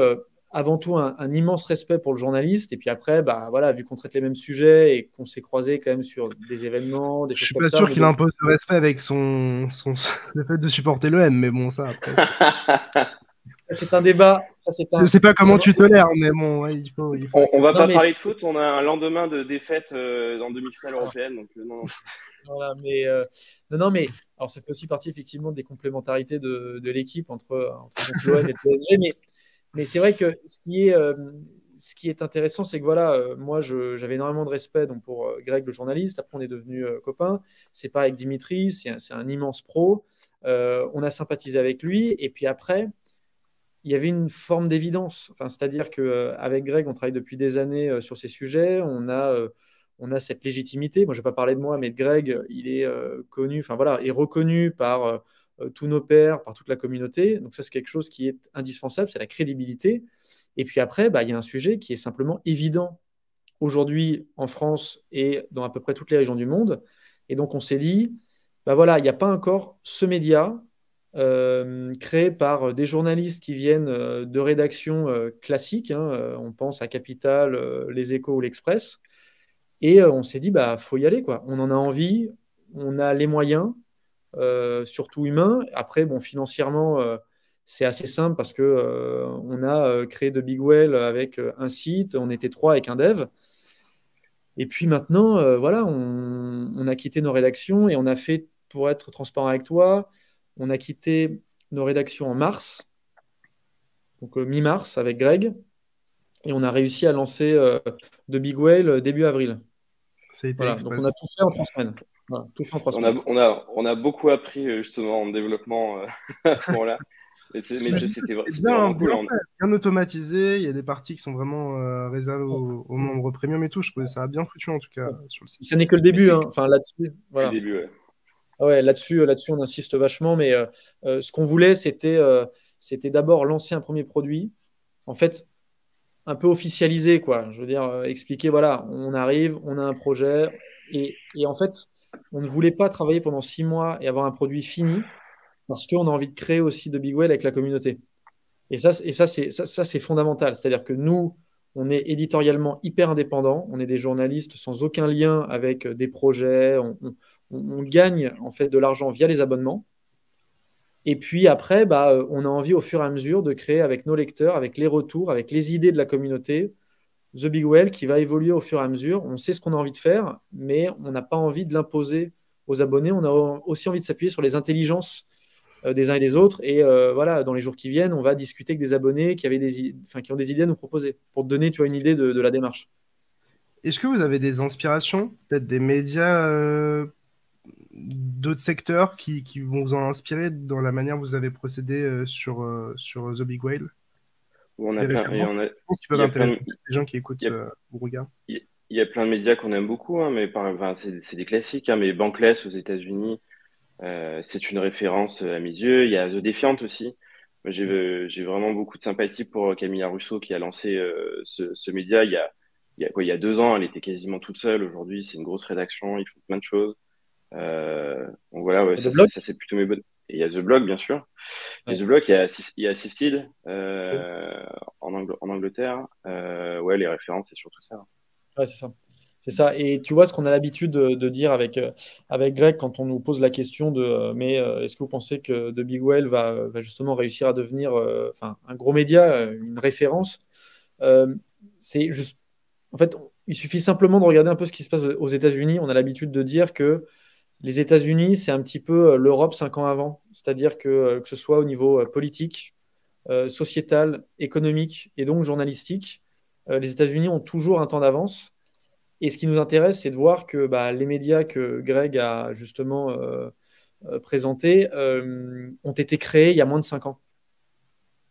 avant tout un immense respect pour le journaliste. Et puis après, voilà, vu qu'on traite les mêmes sujets et qu'on s'est croisés quand même sur des événements, des Je choses suis comme pas ça, sûr qu'il impose le respect avec le fait de supporter l'OM, mais bon, ça après. c'est un débat. Ça, Je sais pas c'est un comment tu tolères, mais bon, ouais, il faut On va accepter. Non, pas mais parler de foot. On a un lendemain de défaite en demi-finale européenne. Donc, non, non. voilà, mais non, non, mais alors ça fait aussi partie effectivement des complémentarités de l'équipe entre donc, l'OM et le PSG. Mais c'est vrai que ce qui est intéressant, c'est que voilà, moi j'avais énormément de respect donc, pour Greg, le journaliste. Après, on est devenus copains. C'est pas avec Dimitri, c'est un immense pro. On a sympathisé avec lui. Et puis après, il y avait une forme d'évidence. Enfin, c'est-à-dire qu'avec Greg, on travaille depuis des années sur ces sujets. On a cette légitimité. Moi, je ne vais pas parler de moi, mais de Greg, il est connu, enfin voilà, est reconnu par tous nos pairs, par toute la communauté. Donc ça, c'est quelque chose qui est indispensable, c'est la crédibilité. Et puis après, bah, il y a un sujet qui est simplement évident aujourd'hui en France et dans à peu près toutes les régions du monde. Et donc, on s'est dit, bah voilà, il n'y a pas encore ce média créé par des journalistes qui viennent de rédactions classiques. Hein, on pense à Capital, Les Échos ou l'Express. Et on s'est dit, bah, faut y aller, quoi. On en a envie, on a les moyens, surtout humains. Après, bon, financièrement, c'est assez simple parce que on a créé de Big Well avec un site, on était trois avec un dev. Et puis maintenant, voilà, on a quitté nos rédactions et on a fait, pour être transparent avec toi, on a quitté nos rédactions en mars, donc mi-mars avec Greg, et on a réussi à lancer de Big Whale début avril. Ça a été Voilà, donc on a express. tout fait en 3 semaines. Voilà, tout fait en trois On a, semaines. on a, on a beaucoup appris justement en développement à ce moment-là. Ce que je disais, C'était c'était bien, vraiment cool. bien fait, bien automatisé. Il y a des parties qui sont vraiment réservées aux membres premium et tout. Je trouvais ça bien foutu en tout cas sur le site. Ça n'est que le Mais début, c'est hein. Enfin, là-dessus, que le voilà. début, ouais. Ah ouais, là-dessus, on insiste vachement, mais ce qu'on voulait, c'était d'abord lancer un premier produit, en fait, un peu officialisé, quoi. Je veux dire, expliquer, voilà, on arrive, on a un projet, et en fait, on ne voulait pas travailler pendant 6 mois et avoir un produit fini, parce qu'on a envie de créer aussi de Big Well avec la communauté. Et ça, c'est fondamental. C'est-à-dire que nous, on est éditorialement hyper indépendants. On est des journalistes sans aucun lien avec des projets. On gagne en fait de l'argent via les abonnements. Et puis après, bah, on a envie au fur et à mesure de créer avec nos lecteurs, avec les retours, avec les idées de la communauté, The Big Well qui va évoluer au fur et à mesure. On sait ce qu'on a envie de faire, mais on n'a pas envie de l'imposer aux abonnés. On a aussi envie de s'appuyer sur les intelligences des uns et des autres. Et voilà, dans les jours qui viennent, on va discuter avec des abonnés qui ont des idées à nous proposer pour te donner, tu vois, une idée de la démarche. Est-ce que vous avez des inspirations, peut-être des médias d'autres secteurs qui vont vous en inspirer dans la manière dont vous avez procédé sur The Big Whale? Où on a Des plein, et références on a, qui il peuvent y a plein intéresser de, les gens qui il écoutent y a, ou regardent. il y a plein de médias qu'on aime beaucoup, hein, mais enfin, c'est des classiques, hein, mais Bankless aux États-Unis, c'est une référence à mes yeux. Il y a The Defiant aussi. Moi, j'ai vraiment beaucoup de sympathie pour Camilla Russo qui a lancé ce média il y a 2 ans. Elle était quasiment toute seule. Aujourd'hui, c'est une grosse rédaction. Ils font plein de choses. Donc voilà, ouais, Et de blog. ça c'est plutôt mes bonnes. Et il y a The Blog, bien sûr. Il y Ouais. a The Blog, il y a Sifted C'est en Angleterre. Ouais, les références, c'est surtout ça. ouais, c'est ça. C'est ça. Et tu vois, ce qu'on a l'habitude de dire avec Greg quand on nous pose la question de mais est-ce que vous pensez que The Big Well va justement réussir à devenir enfin, un gros média, une référence euh, c'est juste. En fait, il suffit simplement de regarder un peu ce qui se passe aux États-Unis. On a l'habitude de dire que les États-Unis, c'est un petit peu l'Europe 5 ans avant. C'est-à-dire que ce soit au niveau politique, sociétal, économique et donc journalistique, les États-Unis ont toujours un temps d'avance. Et ce qui nous intéresse, c'est de voir que bah, les médias que Greg a justement présentés ont été créés il y a moins de 5 ans.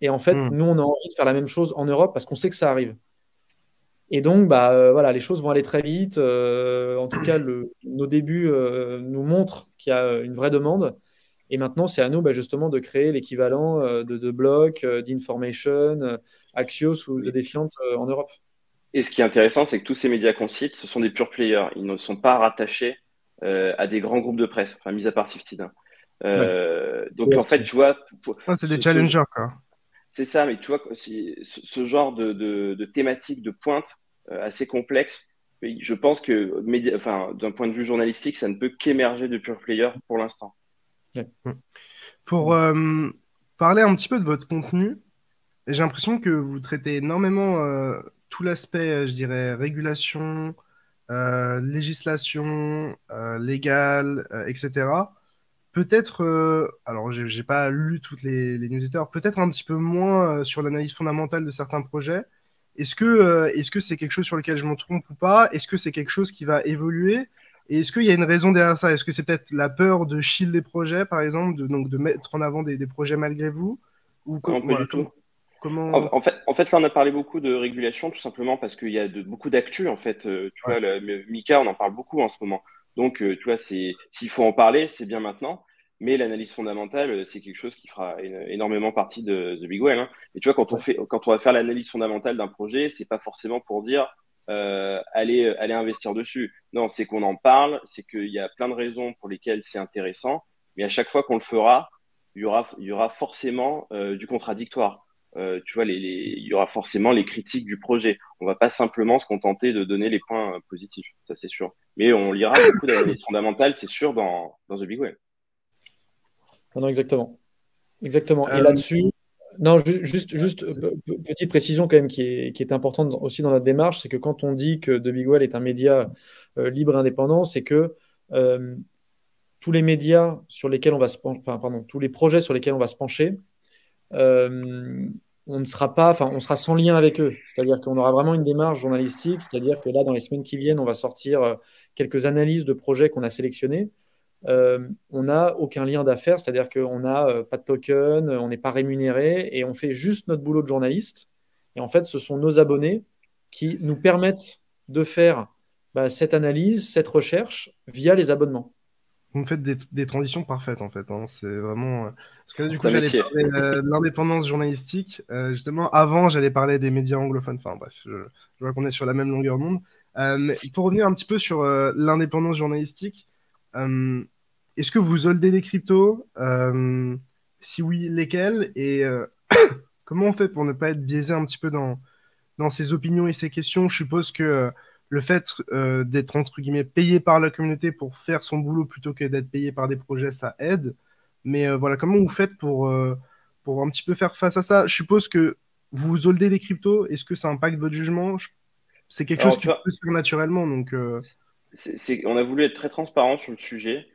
Et en fait, Hmm. nous, on a envie de faire la même chose en Europe parce qu'on sait que ça arrive. Et donc, bah, voilà, les choses vont aller très vite. En tout cas, nos débuts nous montrent qu'il y a une vraie demande. Et maintenant, c'est à nous bah, justement de créer l'équivalent de Block, d'Information, Axios ou de Defiant en Europe. Et ce qui est intéressant, c'est que tous ces médias qu'on cite, ce sont des pure players. Ils ne sont pas rattachés à des grands groupes de presse, enfin, mis à part Sifted, hein. Ouais. Donc, en fait, tu vois, Ah, c'est des ce, ce- challengers, quoi. c'est ça, mais tu vois, ce genre de thématique de pointe assez complexe, je pense que enfin, d'un point de vue journalistique, ça ne peut qu'émerger de pure players pour l'instant. Ouais. Hmm. Pour parler un petit peu de votre contenu, j'ai l'impression que vous traitez énormément tout l'aspect, je dirais, régulation, législation, légale, etc. Peut-être, alors j'ai pas lu toutes les newsletters, peut-être un petit peu moins sur l'analyse fondamentale de certains projets. Est-ce que c'est quelque chose sur lequel je me trompe ou pas? Est-ce que c'est quelque chose qui va évoluer? Et est-ce qu'il y a une raison derrière ça? Est-ce que c'est peut-être la peur de shield des projets, par exemple, donc de mettre en avant des projets malgré vous? Ou Non, pas voilà, du tout. comment... En fait, là, on a parlé beaucoup de régulation, tout simplement parce qu'il y a beaucoup d'actu, en fait. Tu Ouais. vois, Mika, on en parle beaucoup en ce moment. Donc, tu vois, s'il faut en parler, c'est bien maintenant. Mais l'analyse fondamentale, c'est quelque chose qui fera énormément partie de The Big Well, hein. Et tu vois, quand on va faire l'analyse fondamentale d'un projet, c'est pas forcément pour dire allez investir dessus. Non, c'est qu'on en parle, c'est qu'il y a plein de raisons pour lesquelles c'est intéressant, mais à chaque fois qu'on le fera, il y aura forcément du contradictoire. Tu vois, il y aura forcément les critiques du projet. On va pas simplement se contenter de donner les points positifs, ça c'est sûr. Mais on lira beaucoup d'analyses fondamentales, c'est sûr, dans The Big Well. Non, exactement. Exactement. Et Euh, là-dessus, non, juste petite précision quand même qui est importante aussi dans notre démarche, c'est que quand on dit que The Big Well est un média libre et indépendant, c'est que euh, tous les médias sur lesquels on va enfin, pardon, tous les projets sur lesquels on va se pencher, euh, on ne sera pas, enfin, on sera sans lien avec eux. C'est-à-dire qu'on aura vraiment une démarche journalistique, c'est-à-dire que là, dans les semaines qui viennent, on va sortir quelques analyses de projets qu'on a sélectionnés. On n'a aucun lien d'affaires, c'est-à-dire qu'on n'a pas de token, on n'est pas rémunéré et on fait juste notre boulot de journaliste. Et en fait, ce sont nos abonnés qui nous permettent de faire cette analyse, cette recherche via les abonnements. Vous me faites des transitions parfaites en fait, hein. C'est vraiment. Parce que là, du C'est coup, un j'allais métier. parler de l'indépendance journalistique. Justement, avant, j'allais parler des médias anglophones. Enfin, bref, je vois qu'on est sur la même longueur d'onde. Mais pour revenir un petit peu sur l'indépendance journalistique, euh, est-ce que vous holdez des cryptos? Si oui, lesquels? Et comment on fait pour ne pas être biaisé un petit peu dans ses opinions et ses questions? Je suppose que le fait d'être entre guillemets payé par la communauté pour faire son boulot plutôt que d'être payé par des projets, ça aide. Mais voilà, comment vous faites pour un petit peu faire face à ça? Je suppose que vous holdez des cryptos. Est-ce que ça impacte votre jugement? C'est quelque chose Alors, qui tu vois, peut se faire naturellement. Donc, on a voulu être très transparent sur le sujet.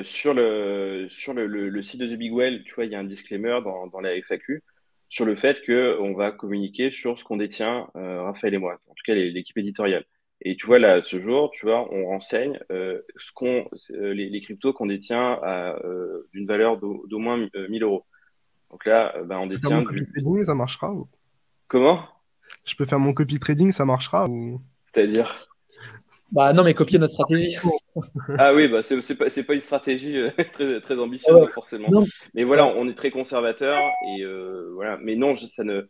Sur le site de The Big Well, tu vois, il y a un disclaimer dans la FAQ sur le fait qu'on va communiquer sur ce qu'on détient, Raphaël et moi, en tout cas l'équipe éditoriale. Et tu vois, là, ce jour, tu vois, on renseigne les cryptos qu'on détient d'une valeur d'au moins 1000 euros. Donc là, ben, on je peux faire détient mon copy trading, ça marchera Comment? Je peux faire mon copy trading, ça marchera ou... C'est-à-dire? Bah non, mais copier notre stratégie. Ah oui, bah c'est pas une stratégie très, très Ah ambitieuse, ouais. hein, forcément. Non, Mais voilà, ouais. on est très conservateur et voilà. Mais non, il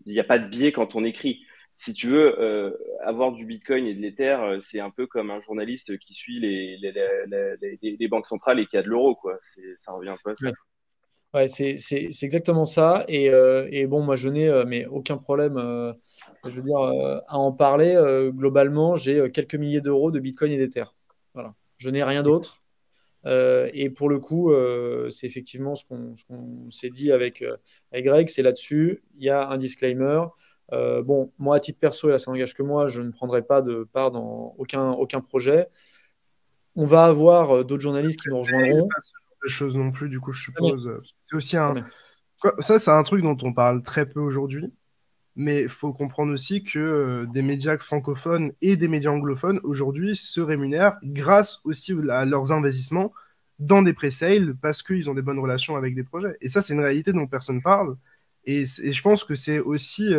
n'y a pas de biais quand on écrit. Si tu veux avoir du Bitcoin et de l'Ether, c'est un peu comme un journaliste qui suit les banques centrales et qui a de l'euro, quoi. Ça revient un peu à ça. Ouais. Ouais, c'est exactement ça. Et bon, moi, je n'ai mais aucun problème je veux dire, à en parler. Globalement, j'ai quelques milliers d'euros de Bitcoin et d'Ether. Voilà. Je n'ai rien d'autre. Et pour le coup, c'est effectivement ce qu'on s'est dit avec Greg, c'est là-dessus. Il y a un disclaimer. Bon, moi, à titre perso, et là, ça n'engage que moi, je ne prendrai pas de part dans aucun projet. On va avoir d'autres journalistes qui nous rejoindront. Pas ce genre de choses non plus, du coup, je Très bien, suppose. C'est aussi très un... bien. Ça, c'est un truc dont on parle très peu aujourd'hui. Mais il faut comprendre aussi que des médias francophones et des médias anglophones aujourd'hui se rémunèrent grâce aussi à leurs investissements dans des pré-sales parce qu'ils ont des bonnes relations avec des projets. Et ça, c'est une réalité dont personne parle. Et je pense que c'est aussi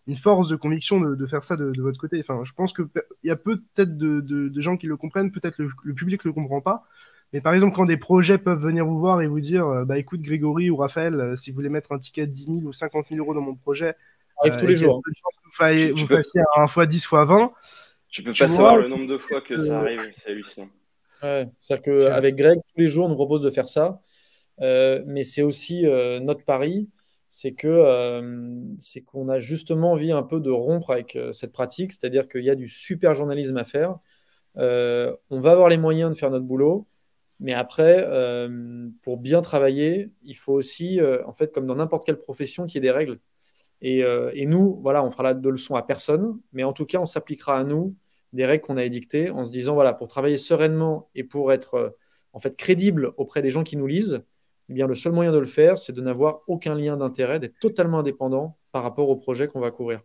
une force de conviction de faire ça de votre côté. Enfin, je pense qu'il y a peut-être de gens qui le comprennent, peut-être le public ne le comprend pas. Mais par exemple, quand des projets peuvent venir vous voir et vous dire bah écoute, Grégory ou Raphaël, si vous voulez mettre un ticket de 10 000 ou 50 000 euros dans mon projet, Ça arrive tous et les qu'il y a jours. peu de chances que Tu, vous tu peux, fassiez un fois 10 fois 20, tu peux tu pas vois, savoir le nombre de fois que ça euh, arrive, c'est hallucinant. Ouais. C'est-à-dire que- qu'avec Greg, tous les jours, on nous propose de faire ça. Mais c'est aussi notre pari, c'est qu'on a justement envie un peu de rompre avec cette pratique, c'est-à-dire qu'il y a du super journalisme à faire. On va avoir les moyens de faire notre boulot, mais après, pour bien travailler, il faut aussi, en fait, comme dans n'importe quelle profession, qu'il y ait des règles. Et nous, voilà, on fera là de leçons à personne, mais en tout cas, on s'appliquera à nous des règles qu'on a édictées en se disant, voilà, pour travailler sereinement et pour être en fait crédible auprès des gens qui nous lisent, eh bien, le seul moyen de le faire, c'est de n'avoir aucun lien d'intérêt, d'être totalement indépendant par rapport au projet qu'on va couvrir.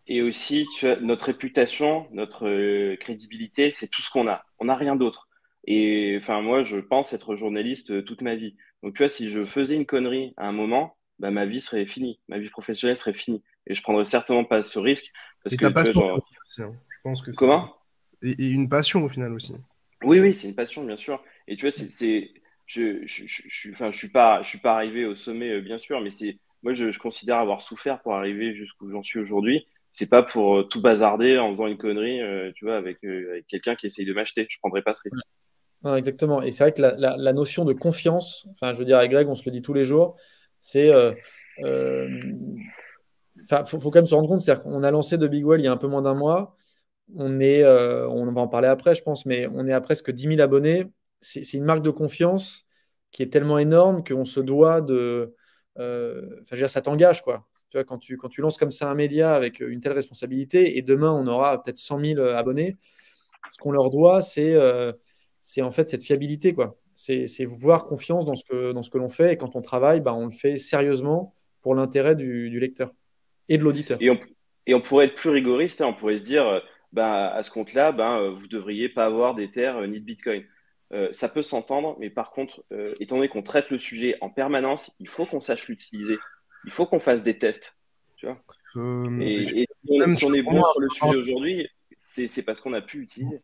Et aussi, tu vois, notre réputation, notre crédibilité, c'est tout ce qu'on a. On n'a rien d'autre. Et enfin, moi, je pense être journaliste toute ma vie. Donc, tu vois, si je faisais une connerie à un moment, bah, ma vie serait finie. Ma vie professionnelle serait finie. Et je prendrais certainement pas ce risque parce et que, ta tu vois, passion genre, aussi, hein. Je pense que c'est comment? et une passion au final aussi. Oui, oui, c'est une passion, bien sûr. Et tu vois, enfin, je suis pas arrivé au sommet, bien sûr, mais moi, je considère avoir souffert pour arriver jusqu'où j'en suis aujourd'hui. C'est pas pour tout bazarder en faisant une connerie, tu vois, avec quelqu'un qui essaye de m'acheter. Je prendrais pas ce risque. Non, exactement. Et c'est vrai que la notion de confiance, enfin, je veux dire, avec Greg, on se le dit tous les jours, c'est. Euh, Enfin, faut quand même se rendre compte, c'est-à-dire qu'on a lancé The Big Well il y a un peu moins d'un mois. On va en parler après, je pense, mais on est à presque 10 000 abonnés. C'est une marque de confiance qui est tellement énorme qu'on se doit de. Enfin, je veux dire, ça t'engage, quoi. Tu vois, quand tu lances comme ça un média avec une telle responsabilité, et demain, on aura peut-être 100 000 abonnés, ce qu'on leur doit, c'est en fait cette fiabilité, quoi. C'est voir confiance dans ce que l'on fait. Et quand on travaille, bah, on le fait sérieusement pour l'intérêt du lecteur et de l'auditeur. Et on pourrait être plus rigoriste, hein, on pourrait se dire, bah, à ce compte-là, ben, vous devriez pas avoir d'Ether ni de Bitcoin. Ça peut s'entendre, mais par contre, étant donné qu'on traite le sujet en permanence, il faut qu'on sache l'utiliser. Il faut qu'on fasse des tests. Tu vois. Et Même, si tu on vois, est pour bon moi, sur le sujet aujourd'hui, c'est parce qu'on a pu l'utiliser.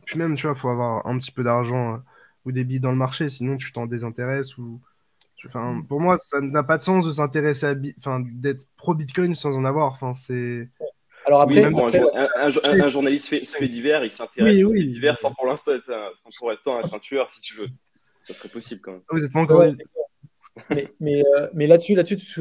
puis même, tu vois, faut avoir un petit peu d'argent ou des billes dans le marché, sinon tu t'en désintéresses ou. Enfin, pour moi, ça n'a pas de sens de s'intéresser enfin, d'être pro Bitcoin sans en avoir. Enfin, c'est Alors Oui, mais après, même. bon, un journaliste fait divers, il Oui, s'intéresse aux faits oui. divers sans pour l'instant sans pour autant être un tueur, si tu veux. Ça serait possible quand même. Vous n'êtes pas ouais, encore. ouais, mais là-dessus,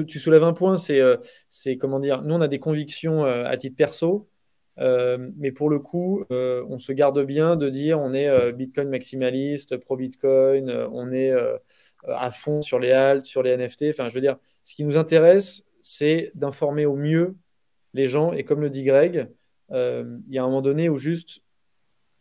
tu soulèves un point, c'est comment dire, nous on a des convictions à titre perso, mais pour le coup, on se garde bien de dire on est Bitcoin maximaliste, pro Bitcoin, on est à fond sur les alts, sur les NFT. Enfin, je veux dire, ce qui nous intéresse, c'est d'informer au mieux les gens. Et comme le dit Greg, il y a un moment donné où juste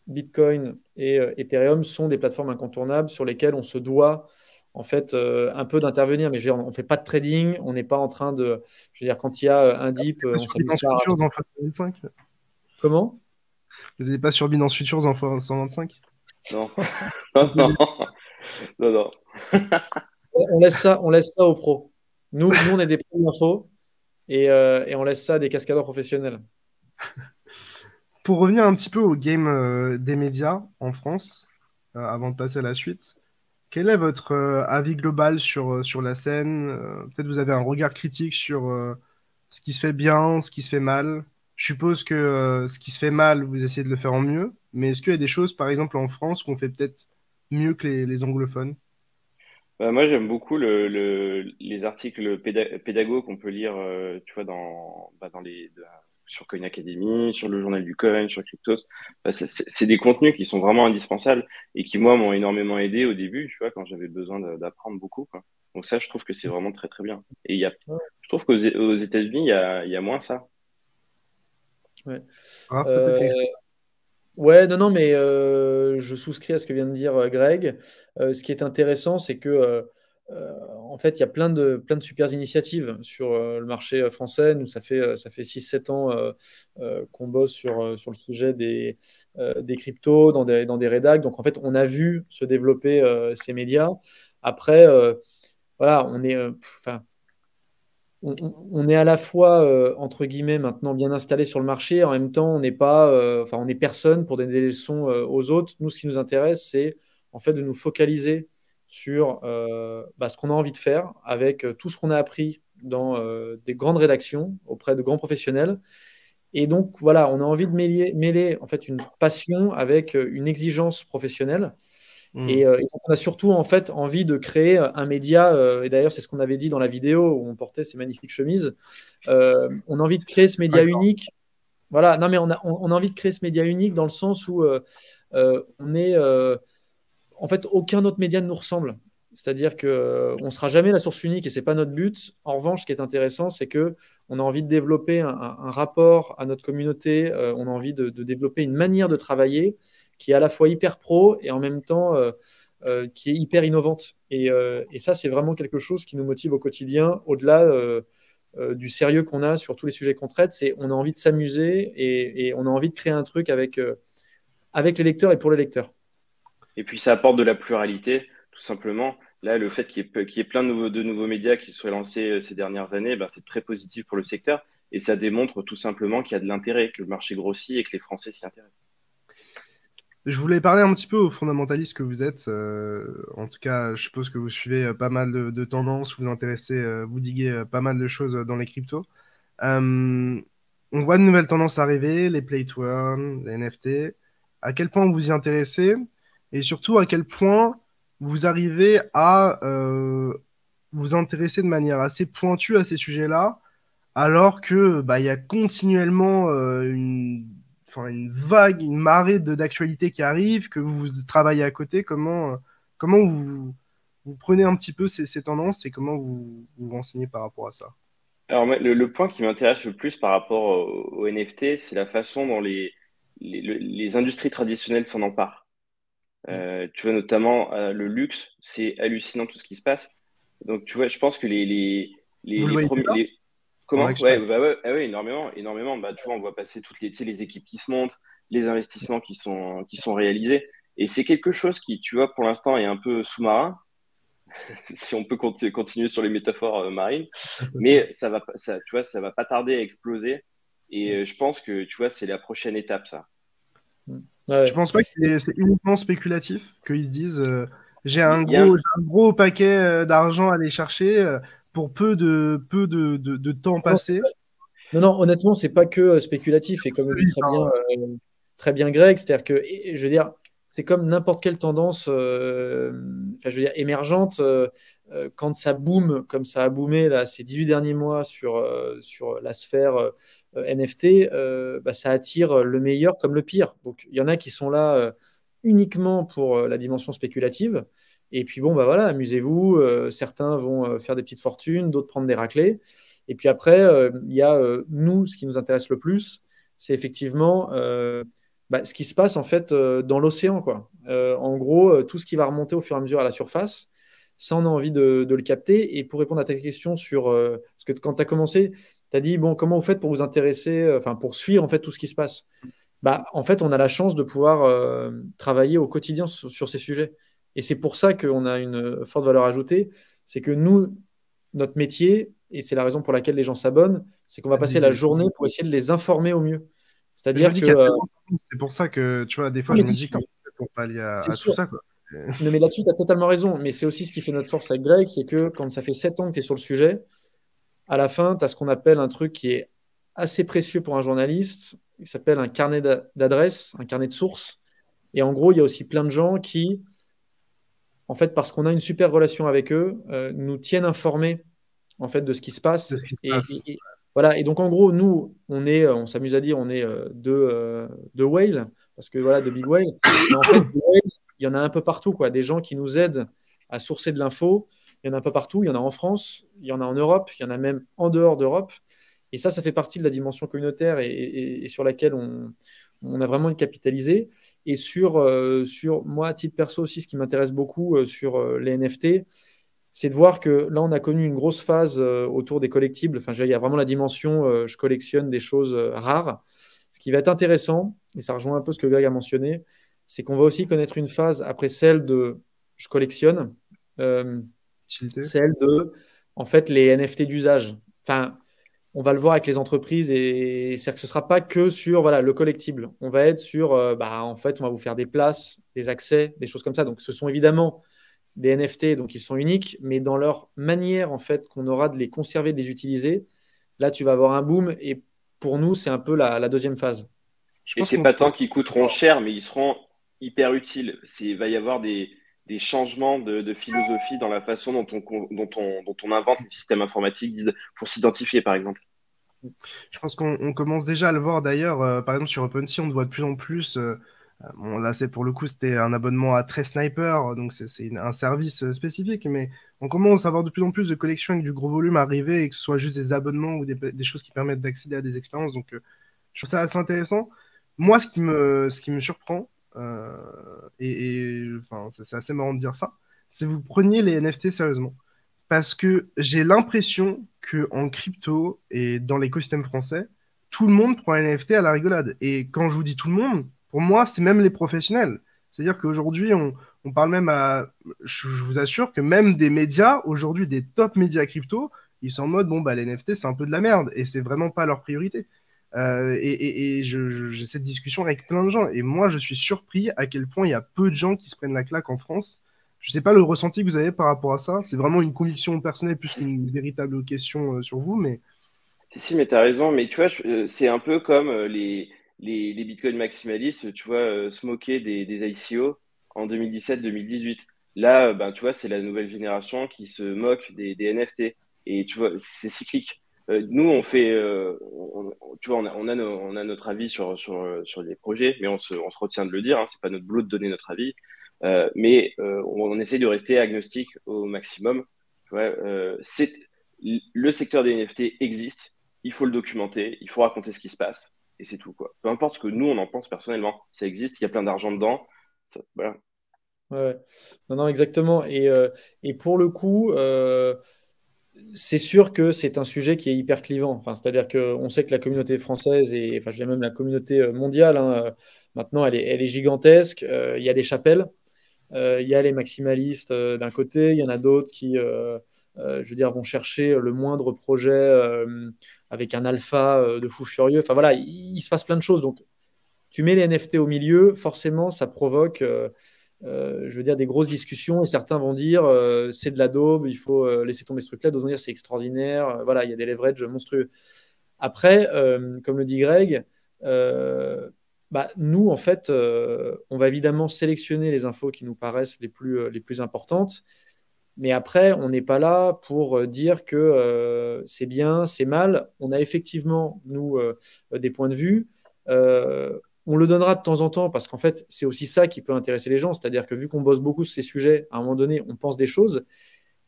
Bitcoin et Ethereum sont des plateformes incontournables sur lesquelles on se doit en fait un peu d'intervenir. Mais je veux dire, on ne fait pas de trading, on n'est pas en train de. Je veux dire, quand il y a un dip, on Sur s'amuse Binance pas à Futures racheter. en x25. Comment? Vous n'êtes pas sur Binance Futures en x125. Non, non, non, non, non. On laisse ça aux pros. Nous on est des pros d'info et on laisse ça à des cascadeurs professionnels. Pour revenir un petit peu au game des médias en France, avant de passer à la suite, quel est votre avis global sur la scène? Peut-être vous avez un regard critique sur ce qui se fait bien, ce qui se fait mal. Je suppose que ce qui se fait mal, vous essayez de le faire en mieux, mais est-ce qu'il y a des choses, par exemple en France, qu'on fait peut-être mieux que les anglophones? Bah, moi, j'aime beaucoup les articles pédago qu'on peut lire, tu vois, sur Coin Academy, sur le journal du Coin, sur Cryptos. Bah, c'est des contenus qui sont vraiment indispensables et qui, moi, m'ont énormément aidé au début, tu vois, quand j'avais besoin d'apprendre beaucoup, quoi. Donc ça, je trouve que c'est vraiment très, très bien. Et je trouve aux États-Unis, il y a moins ça. Ouais. Ah, peut-être Euh, quelque chose. Ouais, non, non, mais je souscris à ce que vient de dire Greg. Ce qui est intéressant, c'est que en fait, il y a plein de super initiatives sur le marché français. Nous, ça fait 6 7 ans qu'on bosse sur le sujet des cryptos dans des rédacs. Donc, en fait, on a vu se développer ces médias. Après, voilà, enfin, on est à la fois, entre guillemets, maintenant bien installé sur le marché. En même temps, on n'est pas, enfin, on n'est personne pour donner des leçons aux autres. Nous, ce qui nous intéresse, c'est en fait de nous focaliser sur bah, ce qu'on a envie de faire avec tout ce qu'on a appris dans des grandes rédactions auprès de grands professionnels. Et donc, voilà, on a envie de mêler en fait une passion avec une exigence professionnelle. Hmm. Et donc, on a surtout en fait envie de créer un média, et d'ailleurs c'est ce qu'on avait dit dans la vidéo où on portait ces magnifiques chemises. On a envie de créer ce média D'accord. unique. Voilà, non mais on a envie de créer ce média unique dans le sens où on est, en fait, aucun autre média ne nous ressemble. C'est-à-dire que on sera jamais la source unique et c'est pas notre but. En revanche, ce qui est intéressant, c'est que on a envie de développer un rapport à notre communauté. On a envie de développer une manière de travailler qui est à la fois hyper pro et en même temps qui est hyper innovante. Et ça, c'est vraiment quelque chose qui nous motive au quotidien, au-delà du sérieux qu'on a sur tous les sujets qu'on traite. C'est on a envie de s'amuser et on a envie de créer un truc avec les lecteurs et pour les lecteurs. Et puis, ça apporte de la pluralité, tout simplement. Là, le fait qu'il y ait plein de nouveaux médias qui se soient lancés ces dernières années, ben, c'est très positif pour le secteur. Et ça démontre tout simplement qu'il y a de l'intérêt, que le marché grossit et que les Français s'y intéressent. Je voulais parler un petit peu aux fondamentalistes que vous êtes. En tout cas, je suppose que vous suivez pas mal de tendances, vous vous intéressez, vous diguez pas mal de choses dans les cryptos. Euh, on voit de nouvelles tendances arriver, les play to earn, les NFT. À quel point vous vous y intéressez et surtout à quel point vous arrivez à vous intéresser de manière assez pointue à ces sujets-là, alors que bah, il y a continuellement enfin, une vague, une marée d'actualités qui arrive, que vous travaillez à côté. Comment vous prenez un petit peu ces tendances et comment vous renseignez par rapport à ça? Alors, le point qui m'intéresse le plus par rapport au NFT, c'est la façon dont les industries traditionnelles s'en emparent. Tu vois, notamment le luxe, c'est hallucinant tout ce qui se passe. Donc, tu vois, je pense que Vous le les voyez premiers. déjà en Comment? action? Ouais, bah ouais, ah ouais, énormément, énormément. Bah, tu vois, on voit passer toutes tu sais, les équipes qui se montent, les investissements qui sont réalisés. Et c'est quelque chose qui, tu vois, pour l'instant, est un peu sous-marin, si on peut continuer sur les métaphores marines. Mais tu vois, ça va pas tarder à exploser. Et je pense que, tu vois, c'est la prochaine étape, ça. Je Ouais. pense pas que c'est uniquement spéculatif, qu'ils se disent Il y a un, j'ai un gros paquet d'argent à aller chercher pour peu de temps Non, passé. non, non, honnêtement, c'est pas que spéculatif. Et comme le dit très bien Greg, c'est-à-dire que, je veux dire, c'est comme n'importe quelle tendance, enfin, je veux dire, émergente. Quand ça boom, comme ça a boomé là, ces 18 derniers mois sur la sphère NFT, bah, ça attire le meilleur comme le pire. Donc, il y en a qui sont là uniquement pour la dimension spéculative. Et puis, bon, bah voilà, amusez-vous. Certains vont faire des petites fortunes, d'autres prendre des raclées. Et puis après, il y a nous, ce qui nous intéresse le plus, c'est effectivement bah, ce qui se passe en fait dans l'océan, quoi. En gros, tout ce qui va remonter au fur et à mesure à la surface, ça, on a envie de le capter. Et pour répondre à ta question sur, parce que quand tu as commencé, tu as dit, bon, comment vous faites pour vous intéresser, enfin, pour suivre en fait tout ce qui se passe? Bah, en fait, on a la chance de pouvoir travailler au quotidien sur ces sujets. Et c'est pour ça qu'on a une forte valeur ajoutée. C'est que nous, notre métier, et c'est la raison pour laquelle les gens s'abonnent, c'est qu'on va passer la journée pour essayer de les informer au mieux. Je me C'est-à-dire dis que, qu'il y a tellement de choses, c'est pour ça que, tu vois, des fois, non, mais je me c'est dis sûr, comment on fait pour pallier c'est à tout sûr. ça, quoi. Non, mais là-dessus, tu as totalement raison. Mais c'est aussi ce qui fait notre force avec Greg, c'est que quand ça fait 7 ans que tu es sur le sujet, à la fin, tu as ce qu'on appelle un truc qui est assez précieux pour un journaliste, qui s'appelle un carnet d'adresses, un carnet de sources. Et en gros, il y a aussi plein de gens qui, en fait, parce qu'on a une super relation avec eux, nous tiennent informés en fait de ce qui se De passe. ce qui se passe. Voilà. Et donc en gros, nous, on s'amuse à dire, on est deux whales parce que voilà, de big whale. Mais en fait, des whales, il y en a un peu partout, quoi. Des gens qui nous aident à sourcer de l'info. Il y en a un peu partout. Il y en a en France, il y en a en Europe, il y en a même en dehors d'Europe. Et ça fait partie de la dimension communautaire et sur laquelle on a vraiment capitalisé. Et sur moi, à titre perso aussi, ce qui m'intéresse beaucoup sur les NFT, c'est de voir que là, on a connu une grosse phase autour des collectibles. Enfin, il y a vraiment la dimension je collectionne des choses rares. Ce qui va être intéressant, et ça rejoint un peu ce que Greg a mentionné, c'est qu'on va aussi connaître une phase après celle de je collectionne, euh, Utilité. celle de en fait les NFT d'usage. Enfin, on va le voir avec les entreprises et c'est-à-dire que ce ne sera pas que sur voilà, le collectible. On va être sur, bah, en fait, on va vous faire des places, des accès, des choses comme ça. Donc, ce sont évidemment des NFT, donc ils sont uniques, mais dans leur manière, en fait, qu'on aura de les conserver, de les utiliser, là, tu vas avoir un boom. Et pour nous, c'est un peu la deuxième phase. Je et pense c'est qu'on. pas tant qu'ils coûteront cher, mais ils seront hyper utiles. Il va y avoir des changements de philosophie dans la façon dont on invente les systèmes informatiques pour s'identifier, par exemple. Je pense qu'on commence déjà à le voir d'ailleurs. Par exemple, sur OpenSea, on le voit de plus en plus. Bon, là, c'est pour le coup, c'était un abonnement à Trade Sniper, donc un service spécifique. Mais on commence à avoir de plus en plus de collections avec du gros volume arriver et que ce soit juste des abonnements ou des choses qui permettent d'accéder à des expériences. Donc, je trouve ça assez intéressant. Moi, ce qui me surprend, enfin, c'est assez marrant de dire ça, c'est que vous preniez les NFT sérieusement. Parce que j'ai l'impression que en crypto et dans l'écosystème français, tout le monde prend un NFT à la rigolade. Et quand je vous dis tout le monde, pour moi, c'est même les professionnels. C'est-à-dire qu'aujourd'hui, on parle même à. Je vous assure que même des médias, aujourd'hui, des top médias crypto, ils sont en mode, bon, bah, les NFT, c'est un peu de la merde. Et c'est vraiment pas leur priorité. J'ai cette discussion avec plein de gens. Et moi, je suis surpris à quel point il y a peu de gens qui se prennent la claque en France. Je sais pas le ressenti que vous avez par rapport à ça. C'est vraiment une conviction personnelle plus qu'une véritable question sur vous, mais Si, mais tu as raison, mais tu vois, c'est un peu comme les bitcoins maximalistes, tu vois, se moquer des ICO en 2017-2018. Là, ben, tu vois, c'est la nouvelle génération qui se moque des NFT. Et tu vois, c'est cyclique. Nous, tu vois, on a notre avis sur les projets, mais on se retient de le dire, hein, c'est pas notre boulot de donner notre avis. On essaie de rester agnostique au maximum. Tu vois, le secteur des NFT existe, il faut le documenter, il faut raconter ce qui se passe, et c'est tout, quoi. Peu importe ce que nous, on en pense personnellement, ça existe, il y a plein d'argent dedans. Voilà. Ouais, ouais. Non, non, exactement. Et pour le coup, c'est sûr que c'est un sujet qui est hyper clivant. Enfin, c'est-à-dire qu'on sait que la communauté française et enfin, je dirais même la communauté mondiale, hein, maintenant, elle est gigantesque. Il y a des chapelles. Il y a les maximalistes d'un côté, il y en a d'autres qui, je veux dire, vont chercher le moindre projet avec un alpha de fou furieux. Enfin voilà, il se passe plein de choses. Donc, tu mets les NFT au milieu, forcément, ça provoque, je veux dire, des grosses discussions. Et certains vont dire, c'est de la daube, il faut laisser tomber ce truc-là. D'autres vont dire, c'est extraordinaire. Voilà, il y a des leverages monstrueux. Après, comme le dit Greg, bah, nous, en fait, on va évidemment sélectionner les infos qui nous paraissent les plus importantes. Mais après, on n'est pas là pour dire que c'est bien, c'est mal. On a effectivement, nous, des points de vue. On le donnera de temps en temps parce qu'en fait, c'est aussi ça qui peut intéresser les gens. C'est-à-dire que vu qu'on bosse beaucoup sur ces sujets, à un moment donné, on pense des choses,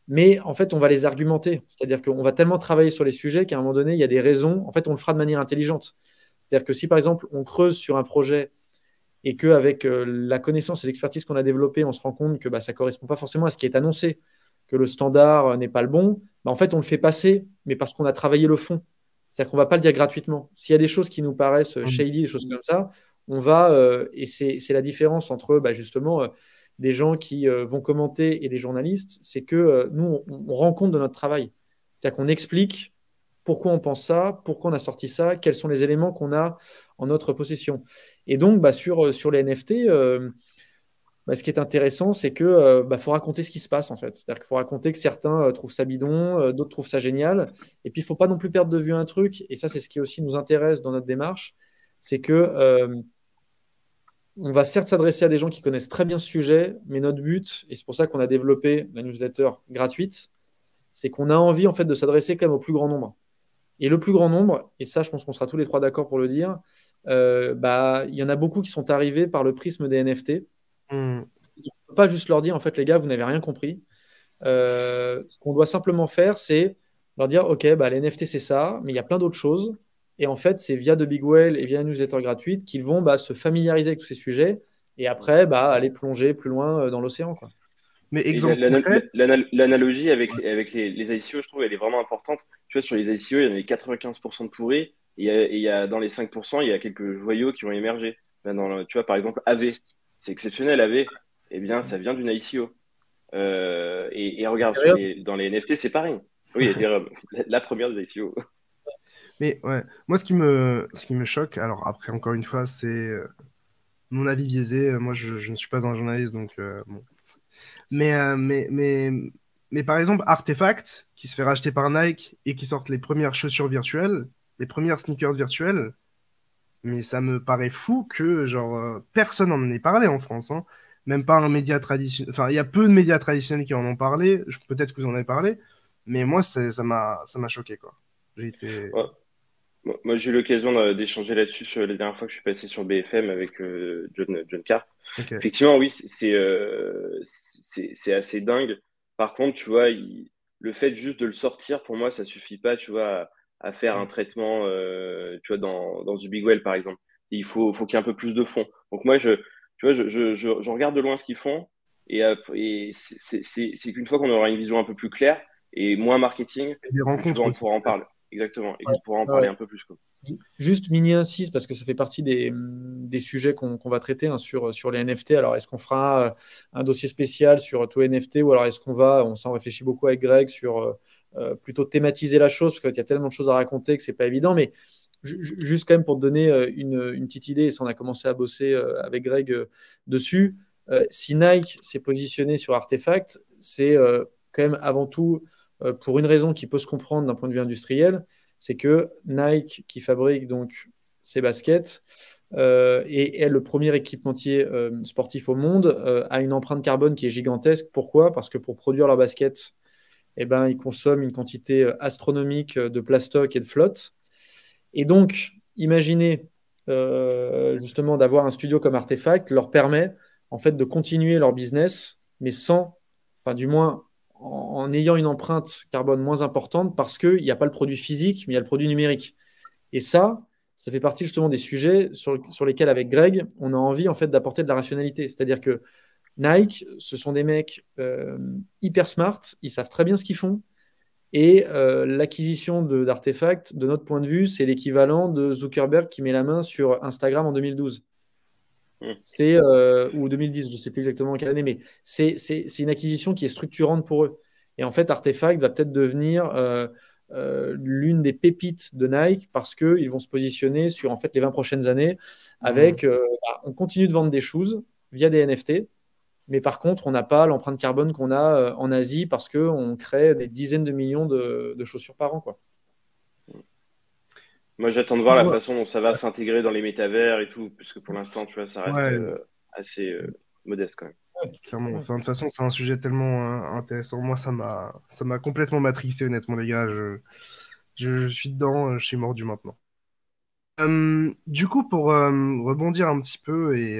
mais en fait, on va les argumenter. C'est-à-dire qu'on va tellement travailler sur les sujets qu'à un moment donné, il y a des raisons. En fait, on le fera de manière intelligente. C'est-à-dire que si, par exemple, on creuse sur un projet et qu'avec la connaissance et l'expertise qu'on a développée, on se rend compte que bah, ça ne correspond pas forcément à ce qui est annoncé, que le standard n'est pas le bon, bah, en fait, on le fait passer, mais parce qu'on a travaillé le fond. C'est-à-dire qu'on ne va pas le dire gratuitement. S'il y a des choses qui nous paraissent shady, des choses comme ça, on va, et c'est la différence entre bah, justement des gens qui vont commenter et des journalistes, c'est que nous, on rend compte de notre travail. C'est-à-dire qu'on explique pourquoi on pense ça, pourquoi on a sorti ça, quels sont les éléments qu'on a en notre possession. Et donc, bah, sur les NFT, bah, ce qui est intéressant, c'est que bah, faut raconter ce qui se passe en fait. C'est-à-dire qu'il faut raconter que certains trouvent ça bidon, d'autres trouvent ça génial. Et puis, il ne faut pas non plus perdre de vue un truc. Et ça, c'est ce qui aussi nous intéresse dans notre démarche, c'est que on va certes s'adresser à des gens qui connaissent très bien ce sujet, mais notre but, et c'est pour ça qu'on a développé la newsletter gratuite, c'est qu'on a envie en fait de s'adresser quand même au plus grand nombre. Et le plus grand nombre, et ça, je pense qu'on sera tous les trois d'accord pour le dire, bah, il y en a beaucoup qui sont arrivés par le prisme des NFT. hmm. Il ne faut pas juste leur dire, en fait, les gars, vous n'avez rien compris. Ce qu'on doit simplement faire, c'est leur dire, OK, bah, les NFT, c'est ça, mais il y a plein d'autres choses. Et en fait, c'est via The Big Whale et via une newsletter gratuite qu'ils vont bah, se familiariser avec tous ces sujets et après bah, aller plonger plus loin dans l'océan, quoi. Mais Et exemple concret, l'analogie avec les ICO, je trouve, elle est vraiment importante. Tu vois, sur les ICO, il y en a 95% de pourris, dans les 5%, il y a quelques joyaux qui vont émerger. Ben, tu vois, par exemple, AV, c'est exceptionnel, AV, eh bien, ça vient d'une ICO. Et regarde, Ethereum. dans les NFT, c'est pareil. Oui, Ethereum, la première des ICO. mais ouais, moi ce qui me choque, alors après encore une fois, c'est mon avis biaisé. Moi, je ne suis pas un journaliste, donc bon. Mais, euh, mais, mais, mais par exemple, Artefact, qui se fait racheter par Nike et qui sortent les premières chaussures virtuelles, les premières sneakers virtuelles, mais ça me paraît fou que genre personne n'en ait parlé en France, hein. Même pas un média traditionnel. Enfin, il y a peu de médias traditionnels qui en ont parlé. Peut-être que vous en avez parlé, mais moi, ça m'a choqué, quoi. J'ai été. Ouais. Moi, j'ai eu l'occasion d'échanger là-dessus sur les dernières fois que je suis passé sur BFM avec John Carr. Ok. Effectivement, oui, c'est assez dingue. Par contre, tu vois, le fait juste de le sortir, pour moi, ça suffit pas, tu vois, à faire un traitement, tu vois, dans du Big Well, par exemple. Faut qu'il y ait un peu plus de fond. Donc moi, tu vois, je regarde de loin ce qu'ils font, et c'est qu'une fois qu'on aura une vision un peu plus claire et moins marketing, Et des que tu vois, rencontres on aussi, pourra en parler. peut-être. Exactement, et Ouais. qu'on pourra en parler Ouais. un peu plus, quoi. Juste mini insiste parce que ça fait partie des sujets qu'on va traiter hein, sur les NFT. Alors, est-ce qu'on fera un dossier spécial sur tout NFT ou alors est-ce qu'on va, on s'en réfléchit beaucoup avec Greg, sur plutôt thématiser la chose parce qu'il y a tellement de choses à raconter que c'est pas évident. Mais juste quand même pour te donner une petite idée, et ça on a commencé à bosser avec Greg dessus, si Nike s'est positionné sur Artefact, c'est quand même avant tout pour une raison qui peut se comprendre d'un point de vue industriel, c'est que Nike qui fabrique donc ces baskets et est le premier équipementier sportif au monde, a une empreinte carbone qui est gigantesque. Pourquoi? Parce que pour produire leurs baskets, eh ben, ils consomment une quantité astronomique de plastoc et de flotte. Et donc, imaginez justement d'avoir un studio comme Artefact leur permet en fait de continuer leur business, mais sans, enfin du moins en ayant une empreinte carbone moins importante parce qu'il n'y a pas le produit physique, mais il y a le produit numérique. Et ça fait partie justement des sujets sur lesquels avec Greg, on a envie en fait d'apporter de la rationalité. C'est-à-dire que Nike, ce sont des mecs hyper smart, ils savent très bien ce qu'ils font. Et l'acquisition d'Artefact, de notre point de vue, c'est l'équivalent de Zuckerberg qui met la main sur Instagram en 2012. Ou 2010, je ne sais plus exactement quelle année, mais c'est une acquisition qui est structurante pour eux. Et en fait, Artefact va peut-être devenir l'une des pépites de Nike parce qu'ils vont se positionner sur en fait, les 20 prochaines années avec on continue de vendre des choses via des NFT. Mais par contre, on n'a pas l'empreinte carbone qu'on a en Asie parce qu'on crée des dizaines de millions de chaussures par an, quoi. Moi, j'attends de voir la façon dont ça va s'intégrer dans les métavers et tout, puisque pour l'instant, tu vois, ça reste assez modeste quand même. Clairement. Enfin, de toute façon, c'est un sujet tellement intéressant. Moi, ça m'a complètement matrixé, honnêtement, les gars. Je suis dedans, je suis mordu maintenant. Du coup, pour rebondir un petit peu, et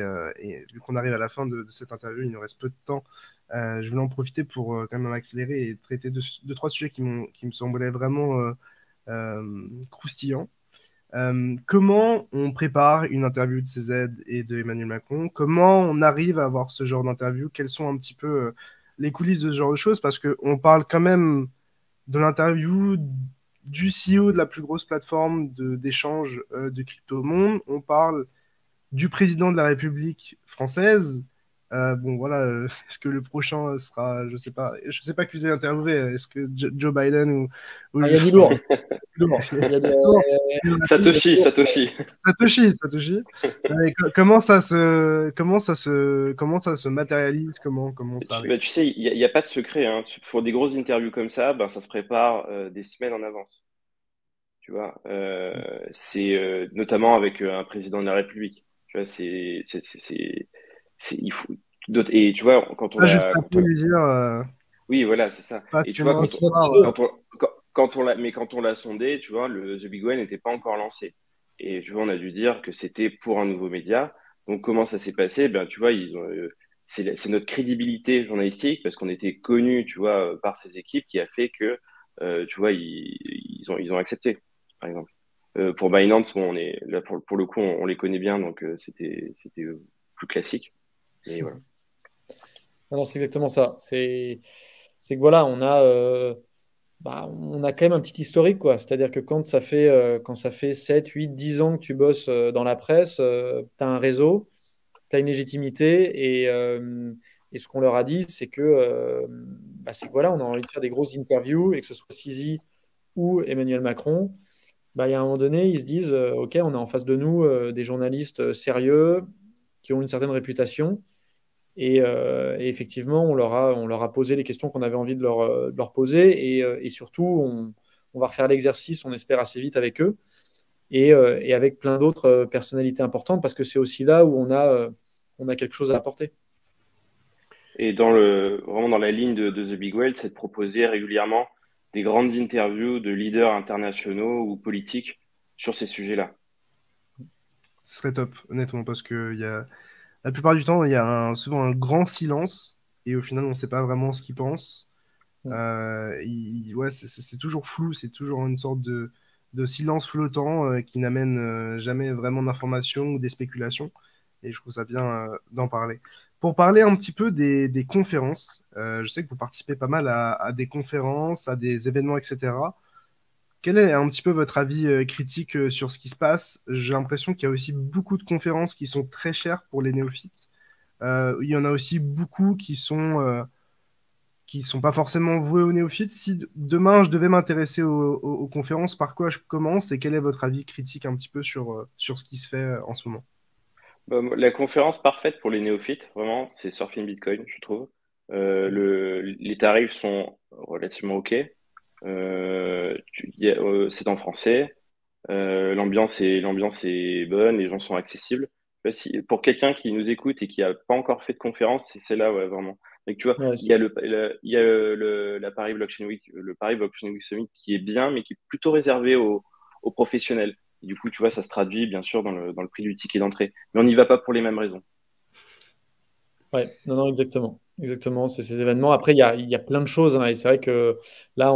vu qu'on arrive à la fin de cette interview, il nous reste peu de temps, je voulais en profiter pour quand même accélérer et traiter deux, trois sujets qui me semblaient vraiment croustillants. Comment on prépare une interview de CZ et de Emmanuel Macron? Comment on arrive à avoir ce genre d'interview? Quelles sont un petit peu les coulisses de ce genre de choses? Parce qu'on parle quand même de l'interview du CEO de la plus grosse plateforme d'échange de crypto au monde. On parle du président de la République française. Bon, voilà, est-ce que le prochain sera, je sais pas qui vous avez interviewé, est-ce que Joe Biden ou il y a du lourd. Satoshi. Comment ça se matérialise, comment ça arrive? Tu sais, il n'y a pas de secret, hein. Pour des grosses interviews comme ça, ben, ça se prépare des semaines en avance. Tu vois, c'est notamment avec un président de la République. Tu vois, il faut et tu vois quand on juste après lui dire. Oui, voilà, c'est ça. Et tu vois quand on l'a sondé, tu vois, le The Big One n'était pas encore lancé. Et tu vois, on a dû dire que c'était pour un nouveau média. Donc comment ça s'est passé? Ben tu vois, c'est notre crédibilité journalistique parce qu'on était connus, tu vois, par ces équipes qui a fait que tu vois, ils ont accepté, par exemple. Pour Binance, bon, on est là pour le coup, on les connaît bien, donc c'était plus classique. Mais voilà. Non, c'est exactement ça. C'est que voilà, on a quand même un petit historique, quoi. C'est-à-dire que quand ça fait 7, 8, 10 ans que tu bosses dans la presse, tu as un réseau, tu as une légitimité et ce qu'on leur a dit, c'est que voilà, on a envie de faire des grosses interviews et que ce soit Sisi ou Emmanuel Macron, il y a un moment donné, ils se disent OK, on a en face de nous des journalistes sérieux qui ont une certaine réputation. Et effectivement, on leur a posé les questions qu'on avait envie de leur poser. Et surtout, on va refaire l'exercice, on espère assez vite avec eux. Et avec plein d'autres personnalités importantes, parce que c'est aussi là où on a quelque chose à apporter. Et vraiment dans la ligne de The Big Well, c'est de proposer régulièrement des grandes interviews de leaders internationaux ou politiques sur ces sujets-là. Ce serait top, honnêtement, parce que la plupart du temps, il y a souvent un grand silence et au final, on ne sait pas vraiment ce qu'ils pensent. Ouais, c'est toujours flou, c'est toujours une sorte de silence flottant qui n'amène jamais vraiment d'informations ou des spéculations. Et je trouve ça bien d'en parler. Pour parler un petit peu des conférences, je sais que vous participez pas mal à des conférences, à des événements, etc. Quel est un petit peu votre avis critique sur ce qui se passe? J'ai l'impression qu'il y a aussi beaucoup de conférences qui sont très chères pour les néophytes. Il y en a aussi beaucoup qui sont qui sont pas forcément voués aux néophytes. Si demain je devais m'intéresser aux conférences, par quoi je commence et quel est votre avis critique un petit peu sur ce qui se fait en ce moment? Bah, la conférence parfaite pour les néophytes, vraiment, c'est Surfing Bitcoin, je trouve. Les tarifs sont relativement OK. C'est en français. L'ambiance est bonne, les gens sont accessibles. Pour quelqu'un qui nous écoute et qui a pas encore fait de conférence, c'est celle-là, ouais, vraiment. Donc, tu vois, Ouais, il y a la Paris Blockchain Week, le Paris Blockchain Week Summit qui est bien, mais qui est plutôt réservé aux professionnels. Et du coup, tu vois, ça se traduit bien sûr dans le prix du ticket d'entrée. Mais on n'y va pas pour les mêmes raisons. ouais, non, non, exactement. Exactement, c'est ces événements. Après, il y a plein de choses, hein, et c'est vrai que là,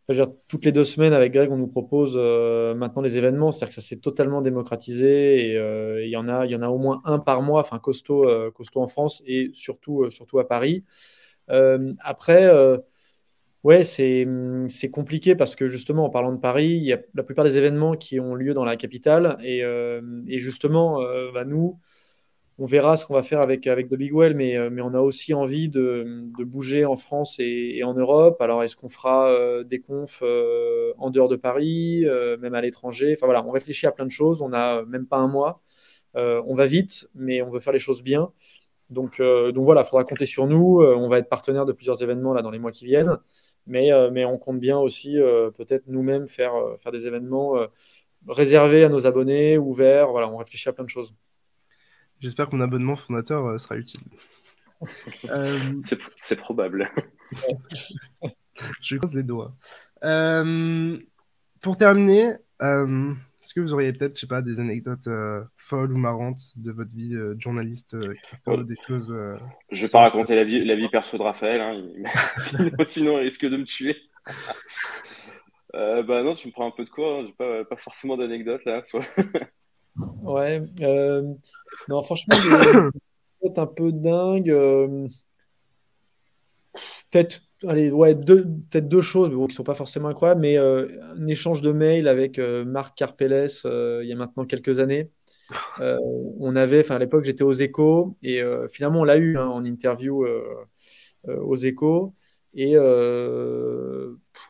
je veux dire, toutes les 2 semaines, avec Greg, on nous propose maintenant les événements. C'est-à-dire que ça s'est totalement démocratisé et il y en a au moins un par mois, enfin costaud, costaud en France et surtout à Paris. Après, ouais, c'est compliqué parce que justement, en parlant de Paris, il y a la plupart des événements qui ont lieu dans la capitale et justement, bah, nous. On verra ce qu'on va faire avec The Big Well, mais on a aussi envie de bouger en France et en Europe. Alors, est-ce qu'on fera des confs en dehors de Paris, même à l'étranger? Enfin voilà, on réfléchit à plein de choses. On n'a même pas un mois. On va vite, mais on veut faire les choses bien. Donc voilà, il faudra compter sur nous. On va être partenaire de plusieurs événements là, dans les mois qui viennent. Mais on compte bien aussi peut-être nous-mêmes faire des événements réservés à nos abonnés, ouverts. Voilà, on réfléchit à plein de choses. J'espère que mon abonnement fondateur sera utile. Euh, C'est probable. je croise les doigts. Euh, pour terminer, est-ce que vous auriez peut-être, je sais pas, des anecdotes folles ou marrantes de votre vie de journaliste crypto, des choses Je qui vais pas sont... raconter la vie perso de Raphaël, hein. Sinon, il risque de me tuer. Bah non, tu me prends un peu de quoi, hein. J'ai pas forcément d'anecdotes là. Ouais. Non, franchement, des anecdotes un peu dingues. Peut-être, allez, ouais, peut-être deux choses, mais bon, qui sont pas forcément incroyables, mais un échange de mails avec Marc Karpelles il y a maintenant quelques années. Euh, enfin, à l'époque, j'étais aux Échos et finalement, on l'a eu hein, en interview aux Échos. Et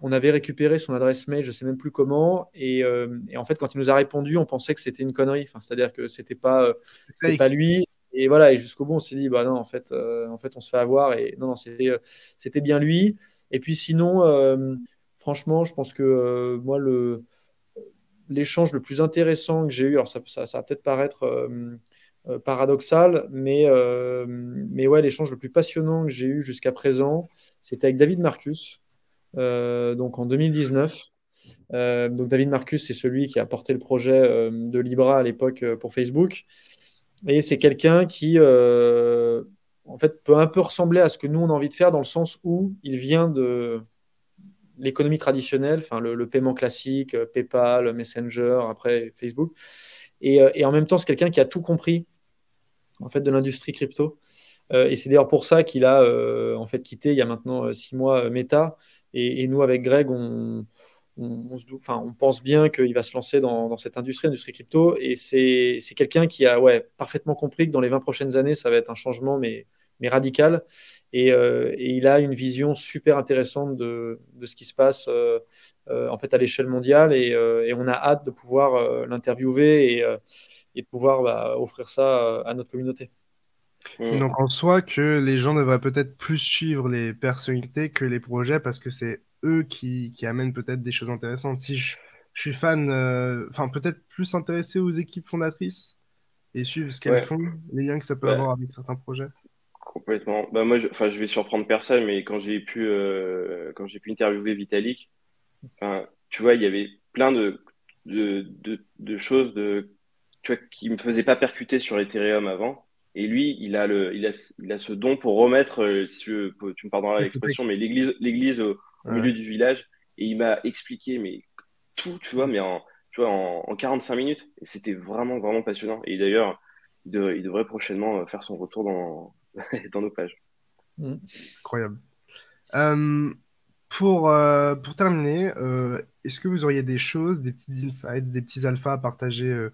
on avait récupéré son adresse mail, je sais même plus comment. Et en fait, quand il nous a répondu, on pensait que c'était une connerie. Enfin, c'est-à-dire que c'était pas Fake. lui. Et voilà. Et jusqu'au bout, on s'est dit, bah non, en fait, on se fait avoir. Et non, non, c'était bien lui. Et puis sinon, franchement, je pense que moi, l'échange le plus intéressant que j'ai eu, alors ça va peut-être paraître paradoxal, mais ouais, l'échange le plus passionnant que j'ai eu jusqu'à présent, c'était avec David Marcus, donc en 2019. Donc David Marcus, c'est celui qui a porté le projet de Libra à l'époque pour Facebook. Et c'est quelqu'un qui, en fait, peut un peu ressembler à ce que nous, on a envie de faire, dans le sens où il vient de l'économie traditionnelle, enfin le paiement classique, PayPal, Messenger, après Facebook. Et en même temps, c'est quelqu'un qui a tout compris en fait de l'industrie crypto. Et c'est d'ailleurs pour ça qu'il a en fait quitté il y a maintenant 6 mois Meta. Et nous, avec Greg, on pense bien qu'il va se lancer dans cette industrie crypto. Et c'est quelqu'un qui a ouais, parfaitement compris que dans les 20 prochaines années, ça va être un changement, mais radical. Et il a une vision super intéressante de ce qui se passe en fait à l'échelle mondiale. Et on a hâte de pouvoir l'interviewer et de pouvoir offrir ça à notre communauté. Et Mm. donc en soi, que les gens devraient peut-être plus suivre les personnalités que les projets parce que c'est eux qui amènent peut-être des choses intéressantes. Si je suis fan, enfin peut-être plus intéressé aux équipes fondatrices et suivre ce qu'elles Ouais, font, les liens que ça peut bah, avoir avec certains projets. complètement. Bah, moi, enfin, je vais surprendre personne, mais quand j'ai pu interviewer Vitalik, enfin, tu vois, il y avait plein de choses tu vois, qui me faisaient pas percuter sur Ethereum avant. Et lui, il a ce don pour remettre, si tu me pardonneras Le l'expression, mais contexte. l'église au Ouais. milieu du village. Et il m'a expliqué, mais tout, tu vois, tu vois, en 45 minutes. Et c'était vraiment, vraiment passionnant. Et d'ailleurs, il devrait prochainement faire son retour dans nos pages. Mm. Incroyable. Euh, pour terminer, est-ce que vous auriez des choses, des petits insights, des petits alphas à partager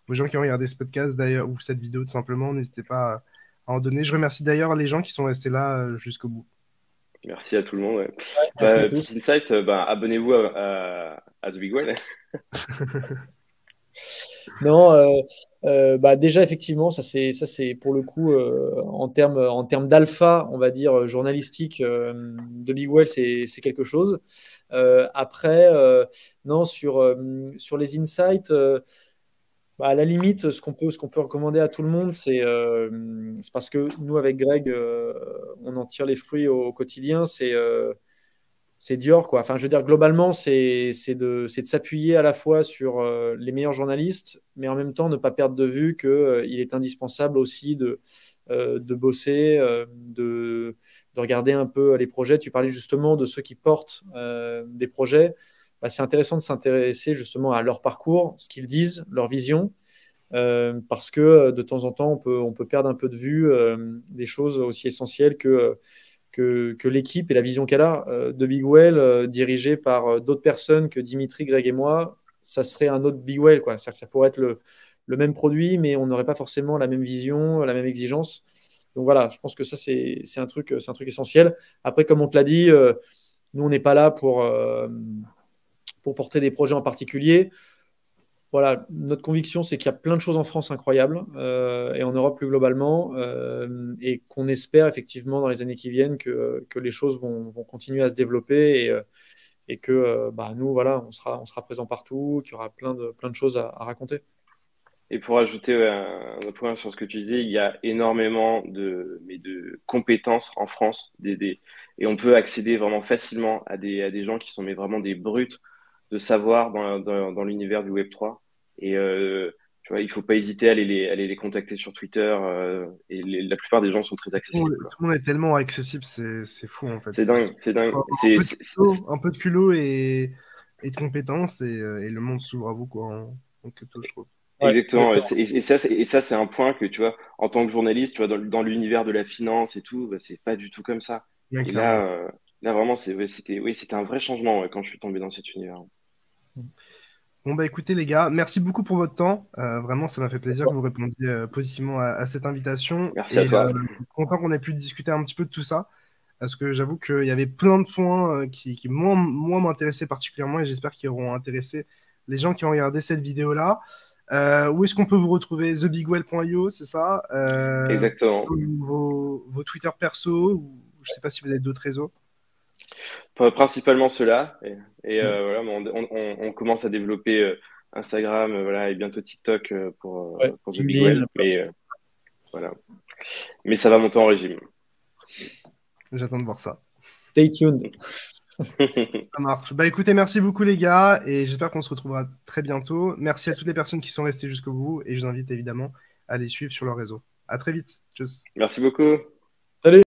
aux gens qui ont regardé ce podcast d'ailleurs ou cette vidéo tout simplement? N'hésitez pas à en donner. Je remercie d'ailleurs les gens qui sont restés là jusqu'au bout. Merci à tout le monde. Ouais. Merci à Petit tous. insight, abonnez-vous à The Big Well. Non, bah déjà effectivement, ça c'est pour le coup en termes d'alpha, on va dire journalistique, de Big Well, c'est quelque chose. Après, non sur les insights, bah, à la limite, ce qu'on peut recommander à tout le monde, c'est parce que nous avec Greg, on en tire les fruits au quotidien, c'est Dior, quoi. Enfin, je veux dire, globalement, c'est de s'appuyer à la fois sur les meilleurs journalistes, mais en même temps ne pas perdre de vue qu'il est indispensable aussi de bosser, de regarder un peu les projets. Tu parlais justement de ceux qui portent des projets. Bah, c'est intéressant de s'intéresser justement à leur parcours, ce qu'ils disent, leur vision, parce que de temps en temps, on peut perdre un peu de vue des choses aussi essentielles que l'équipe et la vision qu'elle a de Big Well, dirigée par d'autres personnes que Dimitri, Greg et moi, ça serait un autre Big Well, quoi. C'est-à-dire que ça pourrait être le même produit, mais on n'aurait pas forcément la même vision, la même exigence. Donc voilà, je pense que ça, c'est un truc essentiel. Après, comme on te l'a dit, nous, on n'est pas là pour porter des projets en particulier. Voilà, notre conviction, c'est qu'il y a plein de choses en France incroyables et en Europe plus globalement, et qu'on espère effectivement dans les années qui viennent que les choses vont continuer à se développer et que bah, nous, voilà, on sera présent partout, qu'il y aura plein de choses à raconter. Et pour ajouter un autre point sur ce que tu disais, il y a énormément de compétences en France, et on peut accéder vraiment facilement à des gens qui sont mais vraiment des brutes de savoir dans l'univers du Web3. Et tu vois, il faut pas hésiter à aller les contacter sur Twitter. Et la plupart des gens sont très accessibles, quoi. Tout le monde est tellement accessible, c'est fou en fait. C'est dingue, c'est dingue. Faut avoir un peu de culot et de compétences et le monde s'ouvre à vous quoi, en quelque chose, je trouve. Ouais, Exactement. Et, exactement. c'est- et ça, c'est un point que, tu vois, en tant que journaliste, tu vois, dans l'univers de la finance et tout, bah, c'est pas du tout comme ça. Bien Et clairement. là vraiment, c'était un vrai changement, ouais, quand je suis tombé dans cet univers. Bon bah écoutez les gars, merci beaucoup pour votre temps. Vraiment, ça m'a fait plaisir que vous répondiez positivement à cette invitation Merci à et toi. content qu'on ait pu discuter un petit peu de tout ça. Parce que j'avoue qu'il y avait plein de points qui moi m'intéressaient particulièrement et j'espère qu'ils auront intéressé les gens qui ont regardé cette vidéo-là. Où est-ce qu'on peut vous retrouver? TheBigWell.io, c'est ça? Exactement. Vos Twitter perso, ou je sais pas si vous avez d'autres réseaux. Principalement cela. Et, Mm. voilà, mais on commence à développer Instagram, voilà, et bientôt TikTok Ouais, pour The Big LinkedIn, Well. Mais voilà. Mais ça va monter en régime. J'attends de voir ça. stay tuned. Ça marche. Bah écoutez, merci beaucoup les gars et j'espère qu'on se retrouvera très bientôt. Merci à toutes les personnes qui sont restées jusqu'au bout et je vous invite évidemment à les suivre sur leur réseau. À très vite. Tchuss. Merci beaucoup. Salut!